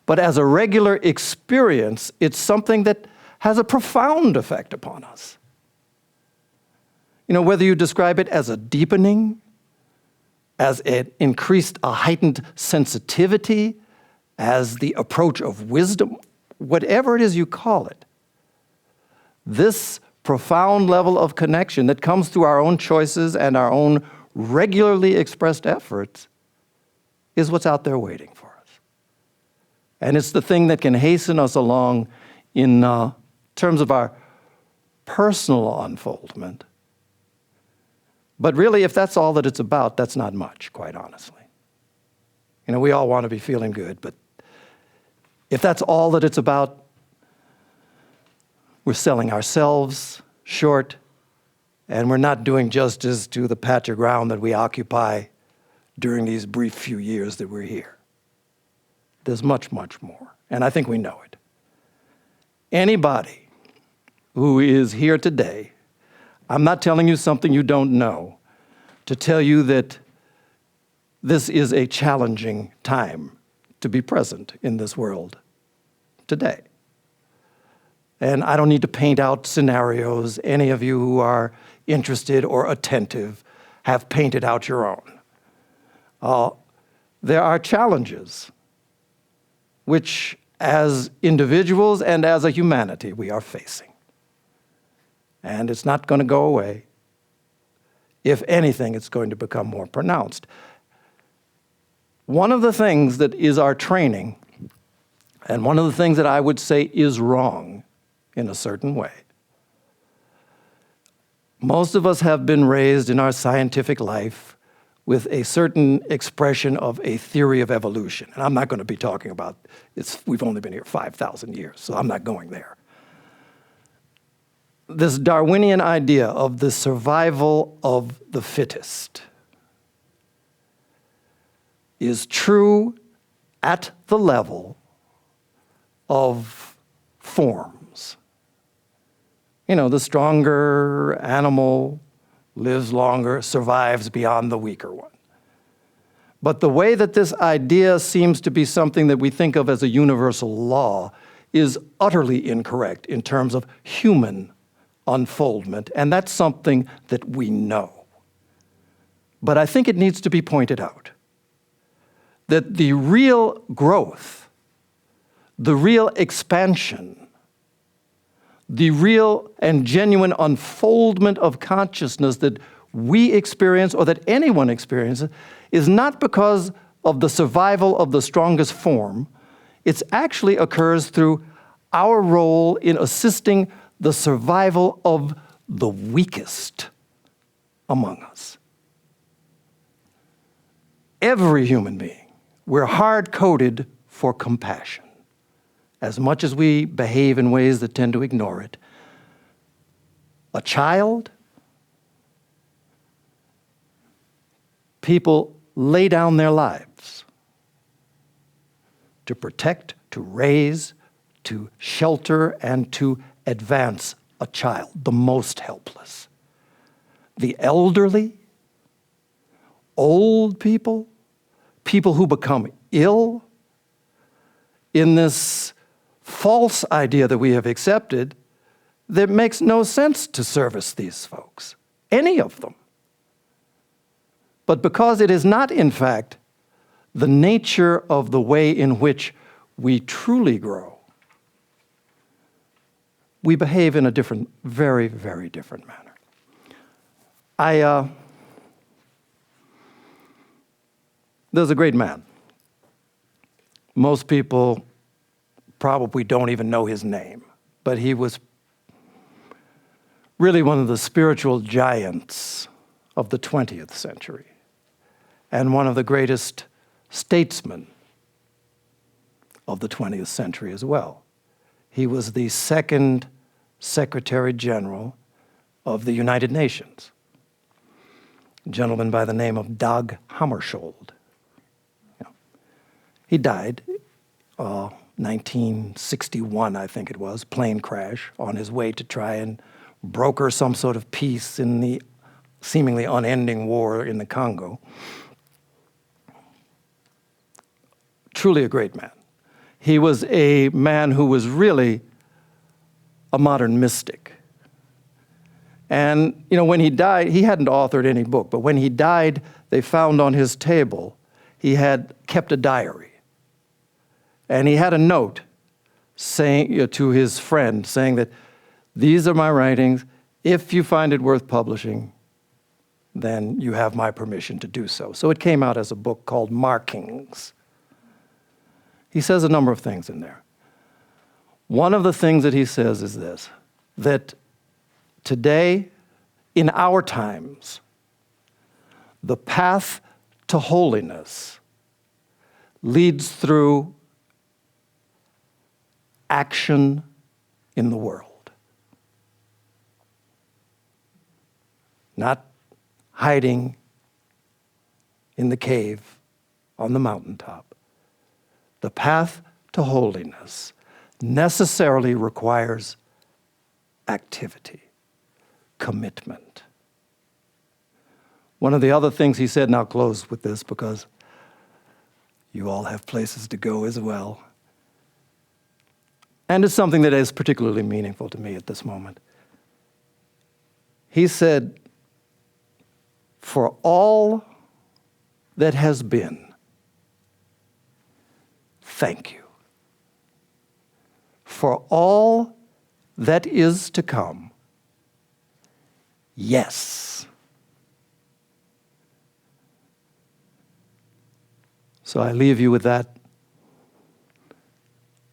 But as a regular experience, it's something that has a profound effect upon us. You know, whether you describe it as a deepening, as a heightened sensitivity, as the approach of wisdom, whatever it is you call it, this profound level of connection that comes through our own choices and our own regularly expressed efforts is what's out there waiting for us. And it's the thing that can hasten us along in terms of our personal unfoldment. But really, if that's all that it's about, that's not much, quite honestly. You know, we all want to be feeling good, but if that's all that it's about, we're selling ourselves short, and we're not doing justice to the patch of ground that we occupy during these brief few years that we're here. There's much, much more, and I think we know it. Anybody who is here today, I'm not telling you something you don't know, to tell you that this is a challenging time to be present in this world today. And I don't need to paint out scenarios. Any of you who are interested or attentive have painted out your own. There are challenges which, as individuals and as a humanity, we are facing. And it's not going to go away. If anything, it's going to become more pronounced. One of the things that is our training, and one of the things that I would say is wrong in a certain way. Most of us have been raised in our scientific life with a certain expression of a theory of evolution. And I'm not going to be talking about it. We've only been here 5,000 years, so I'm not going there. This Darwinian idea of the survival of the fittest is true at the level of forms. You know, the stronger animal lives longer, survives beyond the weaker one. But the way that this idea seems to be something that we think of as a universal law is utterly incorrect in terms of human unfoldment, and that's something that we know. But I think it needs to be pointed out that the real growth, the real expansion, the real and genuine unfoldment of consciousness that we experience or that anyone experiences is not because of the survival of the strongest form. It actually occurs through our role in assisting the survival of the weakest among us. Every human being, we're hard-coded for compassion. As much as we behave in ways that tend to ignore it. A child, people lay down their lives to protect, to raise, to shelter, and to advance a child, the most helpless. The elderly, old people, people who become ill, in this false idea that we have accepted that makes no sense to service these folks, any of them. But because it is not, in fact, the nature of the way in which we truly grow, we behave in a different, very, very different manner. There's a great man. Most people probably don't even know his name, but he was really one of the spiritual giants of the 20th century and one of the greatest statesmen of the 20th century as well. He was the second Secretary General of the United Nations, a gentleman by the name of Dag Hammarskjöld. He died 1961, I think it was, plane crash, on his way to try and broker some sort of peace in the seemingly unending war in the Congo. Truly a great man. He was a man who was really a modern mystic. And, when he died, he hadn't authored any book, but when he died, they found on his table, he had kept a diary. And he had a note saying to his friend, saying that these are my writings. If you find it worth publishing, then you have my permission to do so. So it came out as a book called Markings. He says a number of things in there. One of the things that he says is this, that today, in our times, the path to holiness leads through action in the world. Not hiding in the cave on the mountaintop. The path to holiness necessarily requires activity, commitment. One of the other things he said, and I'll close with this because you all have places to go as well, and it's something that is particularly meaningful to me at this moment. He said, for all that has been, thank you. For all that is to come, yes. So I leave you with that.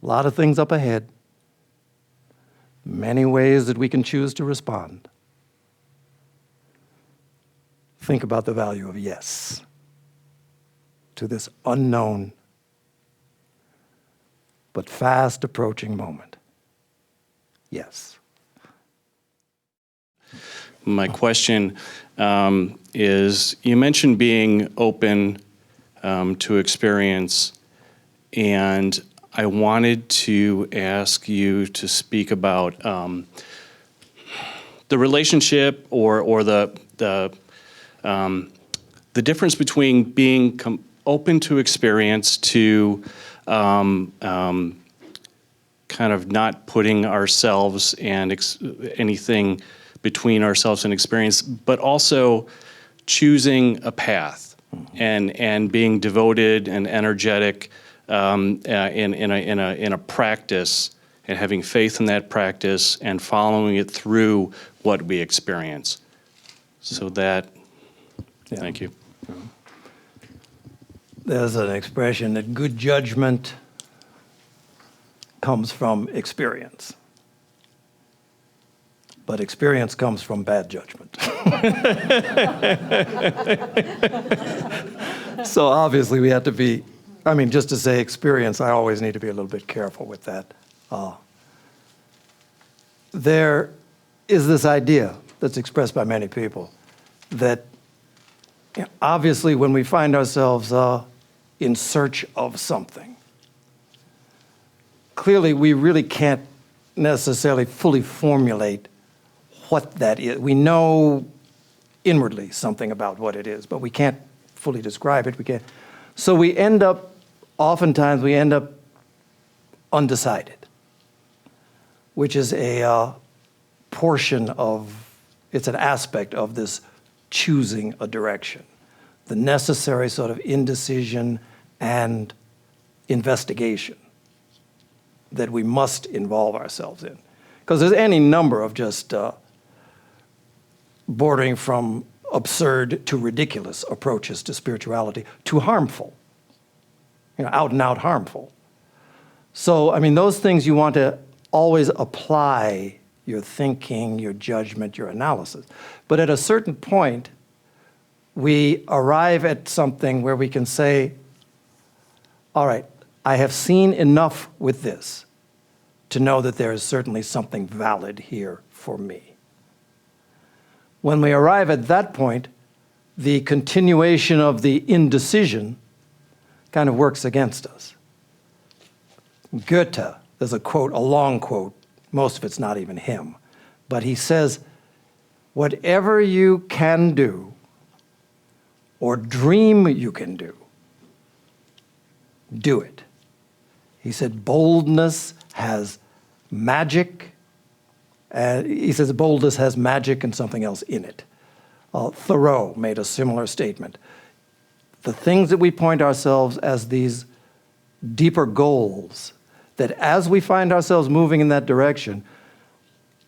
A lot of things up ahead. Many ways that we can choose to respond. Think about the value of yes to this unknown but fast approaching moment. Yes. My question is, you mentioned being open to experience, and I wanted to ask you to speak about the relationship or the difference between being open to experience to kind of not putting ourselves and anything between ourselves and experience, but also choosing a path and being devoted and energetic in a practice and having faith in that practice and following it through what we experience. So that, thank you. There's an expression that good judgment comes from experience, but experience comes from bad judgment. So obviously we have to be, just to say experience, I always need to be a little bit careful with that. There is this idea that's expressed by many people that obviously when we find ourselves in search of something, clearly we really can't necessarily fully formulate what that is. We know inwardly something about what it is, but we can't fully describe it. So oftentimes we end up undecided, which is a portion of, it's an aspect of this choosing a direction, the necessary sort of indecision and investigation that we must involve ourselves in. Because there's any number of just bordering from absurd to ridiculous approaches to spirituality to harmful, out and out harmful. So, those things you want to always apply your thinking, your judgment, your analysis. But at a certain point, we arrive at something where we can say, all right, I have seen enough with this to know that there is certainly something valid here for me. When we arrive at that point, the continuation of the indecision kind of works against us. Goethe, there's a quote, a long quote, most of it's not even him, but he says, whatever you can do or dream you can do, do it. He said, boldness has magic. He says boldness has magic and something else in it. Thoreau made a similar statement. The things that we point ourselves as these deeper goals, that as we find ourselves moving in that direction,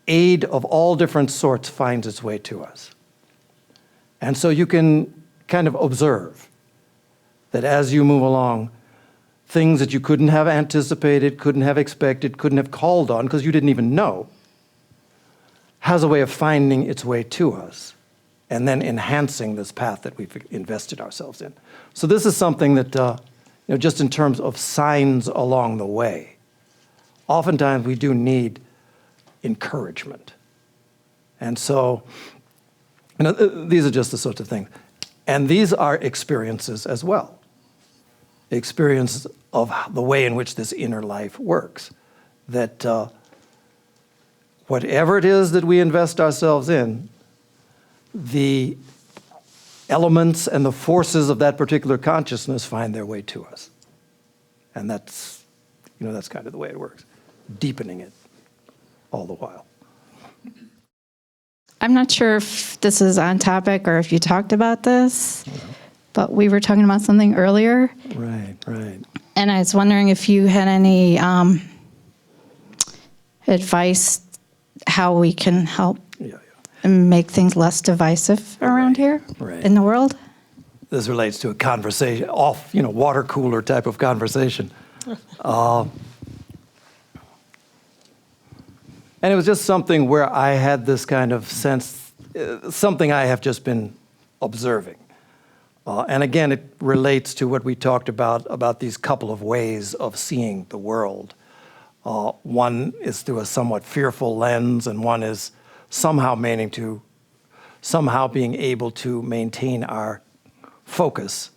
aid of all different sorts finds its way to us. And so you can kind of observe that as you move along, things that you couldn't have anticipated, couldn't have expected, couldn't have called on because you didn't even know, has a way of finding its way to us and then enhancing this path that we've invested ourselves in. So this is something that, just in terms of signs along the way, oftentimes we do need encouragement. And so, these are just the sorts of things. And these are experiences as well. Experience of the way in which this inner life works. That whatever it is that we invest ourselves in, the elements and the forces of that particular consciousness find their way to us. And that's kind of the way it works. Deepening it all the while. I'm not sure if this is on topic or if you talked about this, but we were talking about something earlier. Right. And I was wondering if you had any advice how we can help and make things less divisive around here in the world. This relates to a conversation, water cooler type of conversation. And it was just something where I had this kind of sense, something I have just been observing. And again, it relates to what we talked about these couple of ways of seeing the world. One is through a somewhat fearful lens, and one is somehow being able to maintain our focus,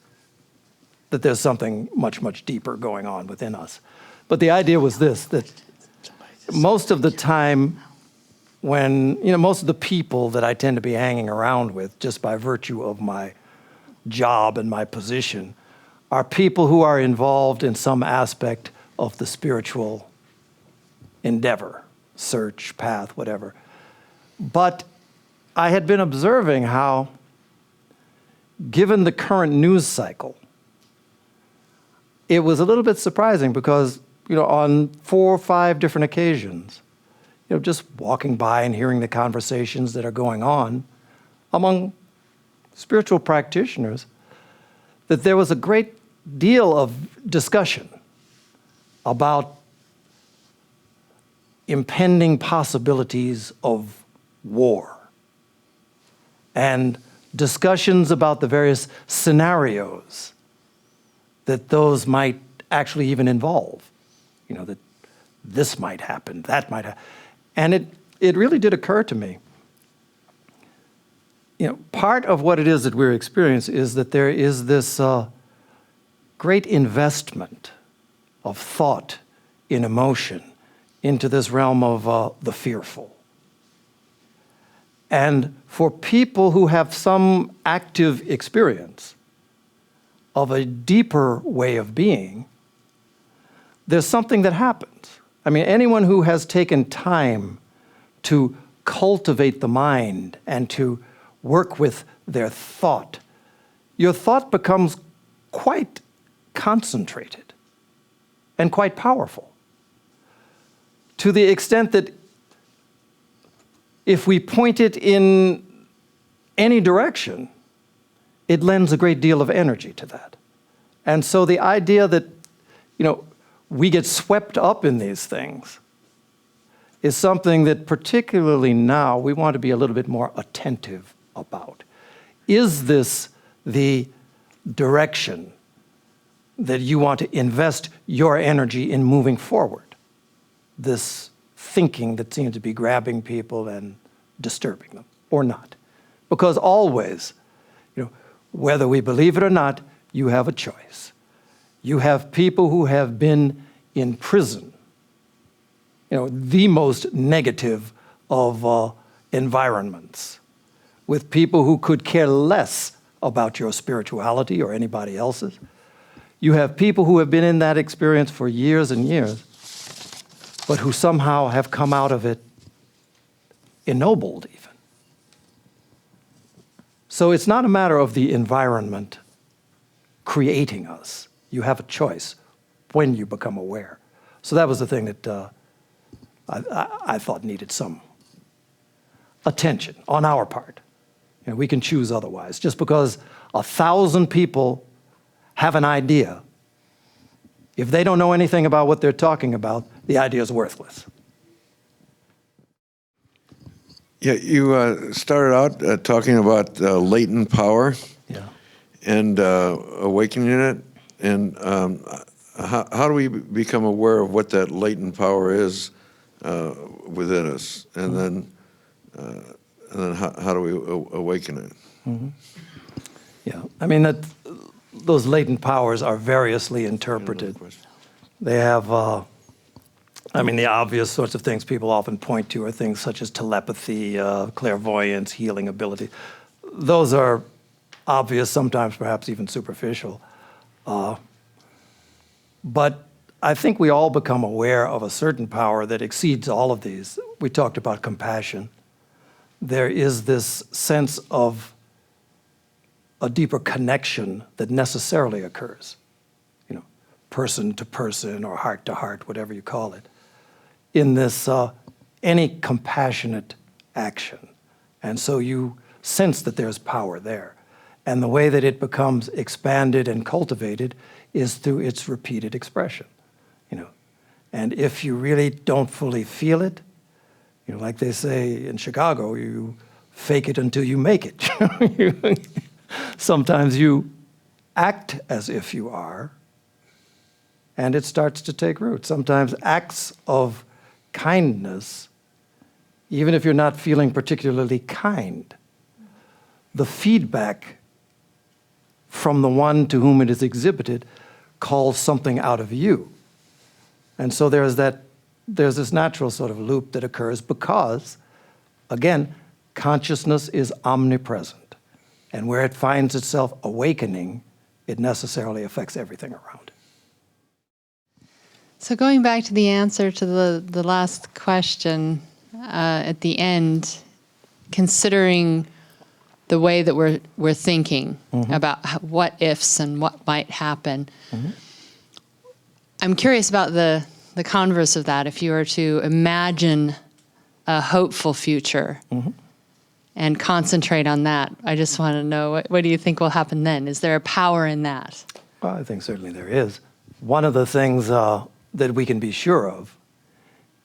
that there's something much, much deeper going on within us. But the idea was this, that most of the time when, most of the people that I tend to be hanging around with, just by virtue of my job and my position, are people who are involved in some aspect of the spiritual endeavor, search, path, whatever. But I had been observing how, given the current news cycle, it was a little bit surprising because, on 4 or 5 different occasions, just walking by and hearing the conversations that are going on among spiritual practitioners, that there was a great deal of discussion about impending possibilities of war and discussions about the various scenarios that those might actually even involve. That this might happen, that might happen. And it really did occur to me, part of what it is that we're experiencing is that there is this great investment of thought in emotion into this realm of the fearful. And for people who have some active experience of a deeper way of being, there's something that happens. I mean, anyone who has taken time to cultivate the mind and to work with their thought, your thought becomes quite concentrated and quite powerful, to the extent that if we point it in any direction, it lends a great deal of energy to that. And so the idea that, we get swept up in these things is something that particularly now we want to be a little bit more attentive about. Is this the direction that you want to invest your energy in moving forward? This thinking that seems to be grabbing people and disturbing them, or not? Because always, whether we believe it or not, you have a choice. You have people who have been in prison, the most negative of environments, with people who could care less about your spirituality or anybody else's. You have people who have been in that experience for years and years, but who somehow have come out of it ennobled even. So it's not a matter of the environment creating us. You have a choice when you become aware. So that was the thing that I thought needed some attention on our part. We can choose otherwise. Just because 1,000 people have an idea, if they don't know anything about what they're talking about, the idea is worthless. Yeah, you started out talking about latent power, Yeah. and awakening it. And how do we become aware of what that latent power is within us? And then how do we awaken it? Mm-hmm. Yeah, I mean, those latent powers are variously interpreted. They have, the obvious sorts of things people often point to are things such as telepathy, clairvoyance, healing ability. Those are obvious, sometimes perhaps even superficial. But I think we all become aware of a certain power that exceeds all of these. We talked about compassion. There is this sense of a deeper connection that necessarily occurs, person to person or heart to heart, whatever you call it, in this any compassionate action. And so you sense that there's power there. And the way that it becomes expanded and cultivated is through its repeated expression, And if you really don't fully feel it, like they say in Chicago, you fake it until you make it. Sometimes you act as if you are, and it starts to take root. Sometimes acts of kindness, even if you're not feeling particularly kind, the feedback from the one to whom it is exhibited calls something out of you. And so there's this natural sort of loop that occurs because, again, consciousness is omnipresent. And where it finds itself awakening, it necessarily affects everything around it. So going back to the answer to the last question at the end, considering the way that we're thinking about what ifs and what might happen, I'm curious about the converse of that. If you were to imagine a hopeful future and concentrate on that, I just want to know, what do you think will happen then? Is there a power in that? Well, I think certainly there is. One of the things that we can be sure of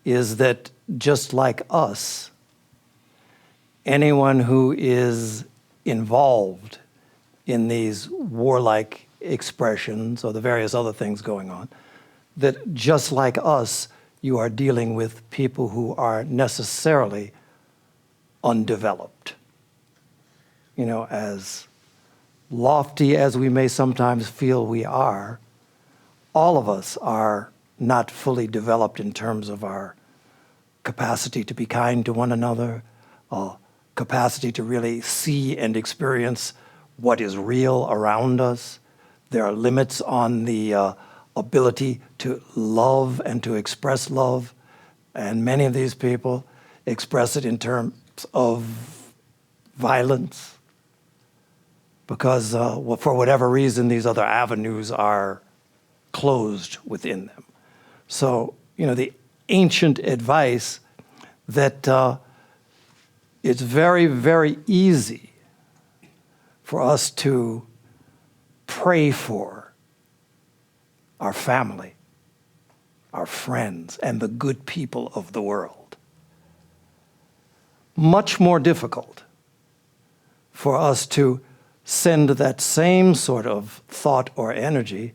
is that just like us, anyone who is involved in these warlike expressions or the various other things going on, that just like us, you are dealing with people who are necessarily undeveloped. As lofty as we may sometimes feel we are, all of us are not fully developed in terms of our capacity to be kind to one another, capacity to really see and experience what is real around us. There are limits on the ability to love and to express love, and many of these people express it in terms of violence because for whatever reason these other avenues are closed within them. So, the ancient advice that it's very, very easy for us to pray for our family, our friends, and the good people of the world. much more difficult for us to send that same sort of thought or energy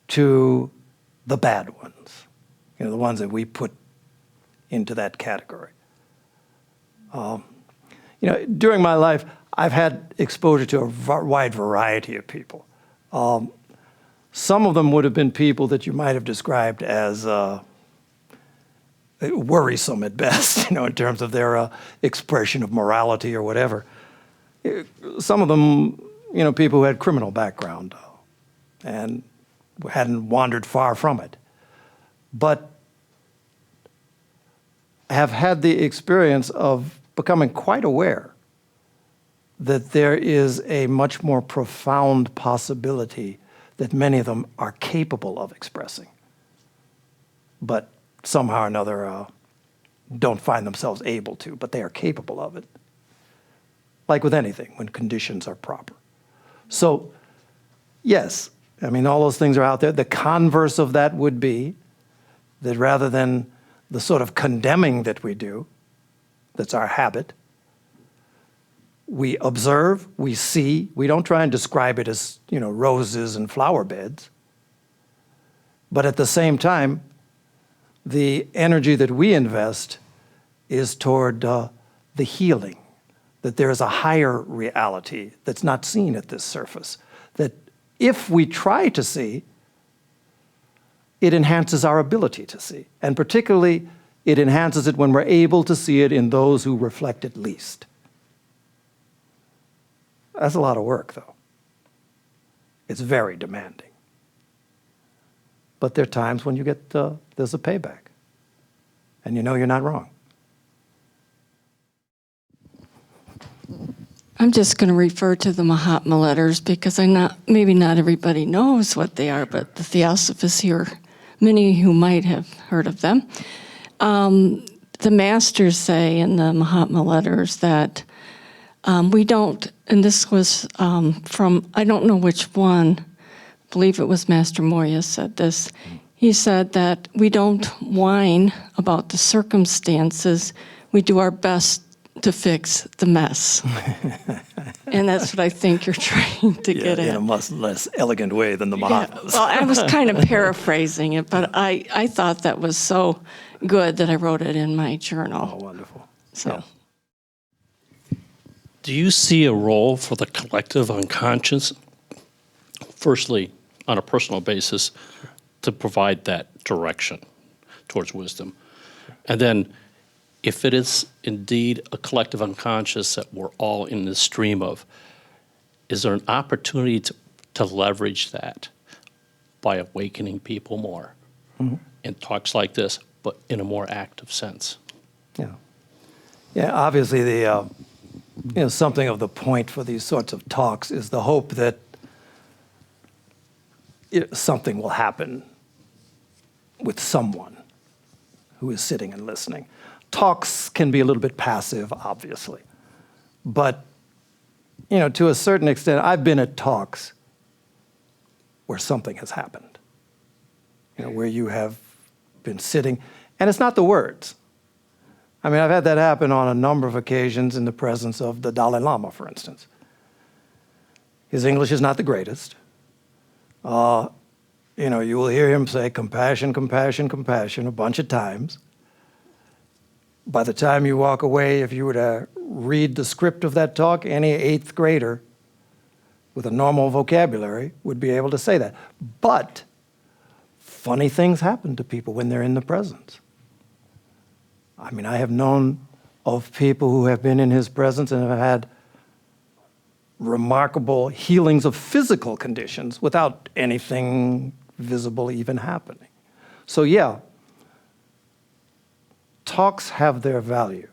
to the bad ones, the ones that we put into that category. During my life, I've had exposure to a wide variety of people. Some of them would have been people that you might have described as worrisome at best, in terms of their expression of morality or whatever. Some of them, people who had criminal background and hadn't wandered far from it, but have had the experience of becoming quite aware that there is a much more profound possibility that many of them are capable of expressing, but somehow or another don't find themselves able to, but they are capable of it. Like with anything, when conditions are proper. So, yes, all those things are out there. The converse of that would be that rather than the sort of condemning that we do, that's our habit, we observe, we see, we don't try and describe it as, roses and flower beds. But at the same time, the energy that we invest is toward the healing, that there is a higher reality that's not seen at this surface, that if we try to see, it enhances our ability to see. And particularly, it enhances it when we're able to see it in those who reflect it least. That's a lot of work, though. It's very demanding. But there are times when you get, there's a payback. And you're not wrong. I'm just going to refer to the Mahatma letters because maybe not everybody knows what they are, but the Theosophists here, many who might have heard of them. The masters say in the Mahatma letters that we don't, and this was from, I don't know which one, I believe it was Master Moya said this. He said that we don't whine about the circumstances, we do our best to fix the mess. And that's what I think you're trying to get at. In a much less elegant way than the Mahatmas. Well, I was kind of paraphrasing it, but I thought that was so good that I wrote it in my journal. Oh, wonderful. So, Do you see a role for the collective unconscious, firstly, on a personal basis, to provide that direction towards wisdom? And then, if it is indeed a collective unconscious that we're all in the stream of, is there an opportunity to leverage that by awakening people more in talks like this, but in a more active sense? Yeah, obviously the something of the point for these sorts of talks is the hope that something will happen with someone who is sitting and listening. Talks can be a little bit passive, obviously. But, to a certain extent, I've been at talks where something has happened. Where you have been sitting, and it's not the words. I've had that happen on a number of occasions in the presence of the Dalai Lama, for instance. His English is not the greatest. You will hear him say compassion, compassion, compassion a bunch of times. By the time you walk away, if you were to read the script of that talk, any 8th grader with a normal vocabulary would be able to say that. But funny things happen to people when they're in the presence. I have known of people who have been in his presence and have had remarkable healings of physical conditions without anything visible even happening. So talks have their value.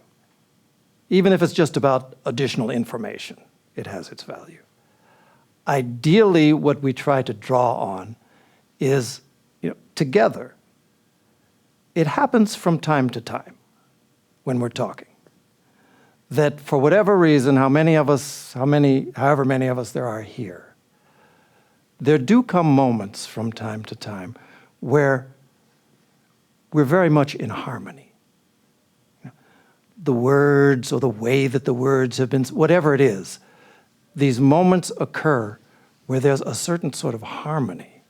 Even if it's just about additional information, it has its value. Ideally, what we try to draw on is, together. It happens from time to time when we're talking, that for whatever reason, however many of us there are here, there do come moments from time to time where we're very much in harmony. the words or the way that the words have been, whatever it is, these moments occur where there's a certain sort of harmony.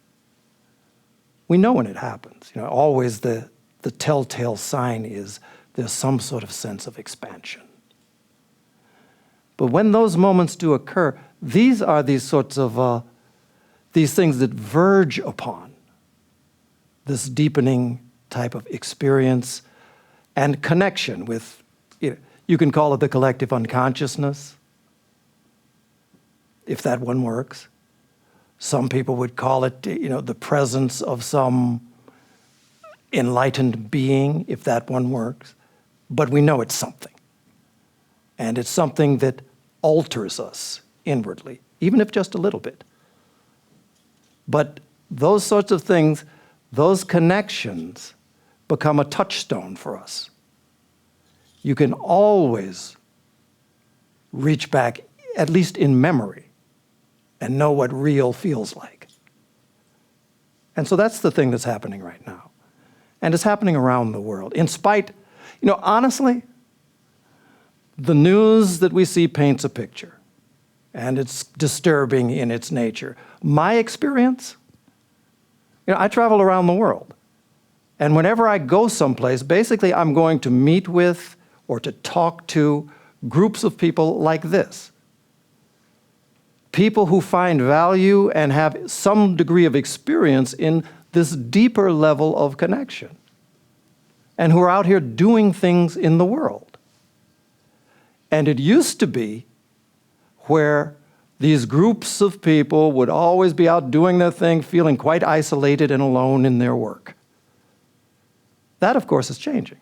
We know when it happens. Always the telltale sign is there's some sort of sense of expansion. But when those moments do occur, these are these sorts of, these things that verge upon this deepening type of experience and connection with, you can call it the collective unconsciousness, if that one works. Some people would call it, the presence of some enlightened being, if that one works. But we know it's something. And it's something that alters us inwardly, even if just a little bit. But those sorts of things, those connections become a touchstone for us. You can always reach back, at least in memory, and know what real feels like. And so that's the thing that's happening right now. And it's happening around the world. In spite, honestly, the news that we see paints a picture, and it's disturbing in its nature. My experience, I travel around the world. And whenever I go someplace, basically I'm going to meet with or to talk to groups of people like this. People who find value and have some degree of experience in this deeper level of connection, and who are out here doing things in the world. And it used to be where these groups of people would always be out doing their thing, feeling quite isolated and alone in their work. That, of course, is changing.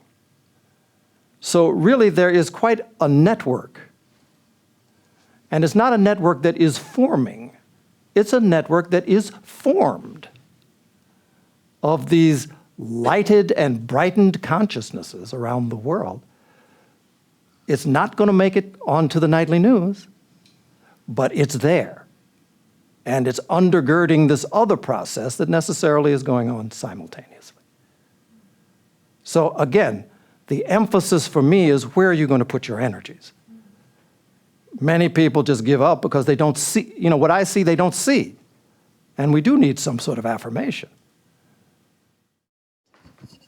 So really, there is quite a network. And it's not a network that is forming. It's a network that is formed of these lighted and brightened consciousnesses around the world. It's not going to make it onto the nightly news, but it's there. And it's undergirding this other process that necessarily is going on simultaneously. So again, the emphasis for me is where are you going to put your energies? Many people just give up because they don't see, what I see, they don't see. And we do need some sort of affirmation.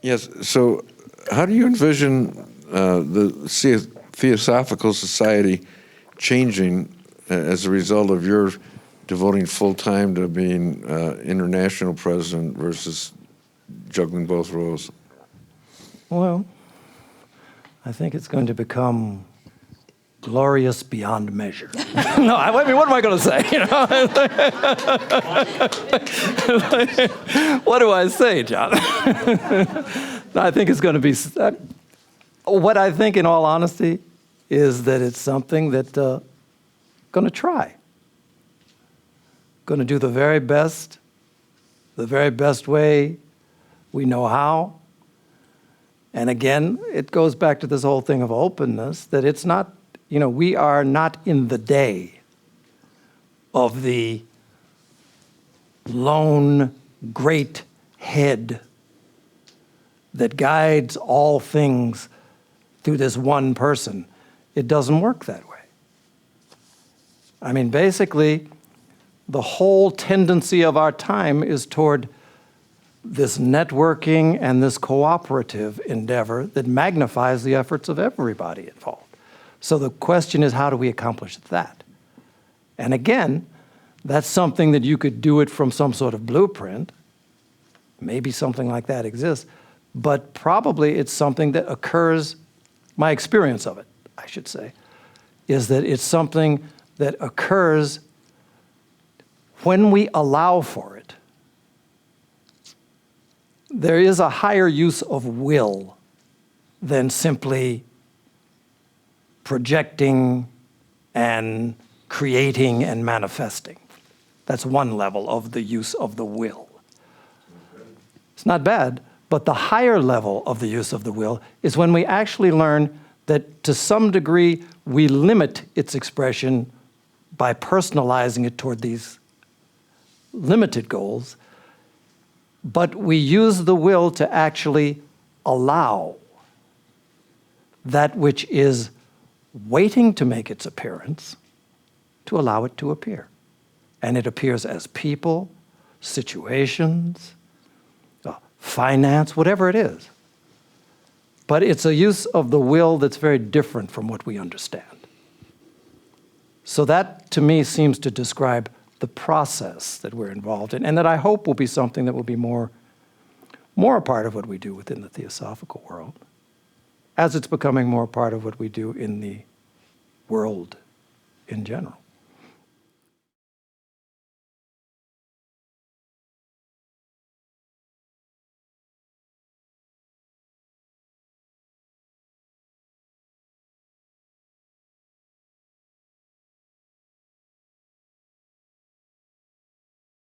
Yes, so how do you envision the Theosophical Society changing as a result of your devoting full time to being international president versus juggling both roles? Well, I think it's going to become glorious beyond measure. No, I mean, what am I going to say? What do I say, John? I think it's going to be. What I think, in all honesty, is that it's something that going to try. Going to do the very best way we know how. And again, it goes back to this whole thing of openness, that it's not, we are not in the day of the lone great head that guides all things through this one person. It doesn't work that way. I mean, basically, the whole tendency of our time is toward this networking and this cooperative endeavor that magnifies the efforts of everybody involved. So the question is, how do we accomplish that? And again, that's something that you could do it from some sort of blueprint. Maybe something like that exists, but probably it's something that occurs, my experience of it, I should say, is that it's something that occurs when we allow for it. There is a higher use of will than simply projecting and creating and manifesting. That's one level of the use of the will. It's not bad, but the higher level of the use of the will is when we actually learn that to some degree we limit its expression by personalizing it toward these limited goals, but we use the will to actually allow that which is waiting to make its appearance, to allow it to appear. And it appears as people, situations, finance, whatever it is. But it's a use of the will that's very different from what we understand. So that, to me, seems to describe the process that we're involved in, and that I hope will be something that will be more a part of what we do within the Theosophical world, as it's becoming more a part of what we do in the world in general.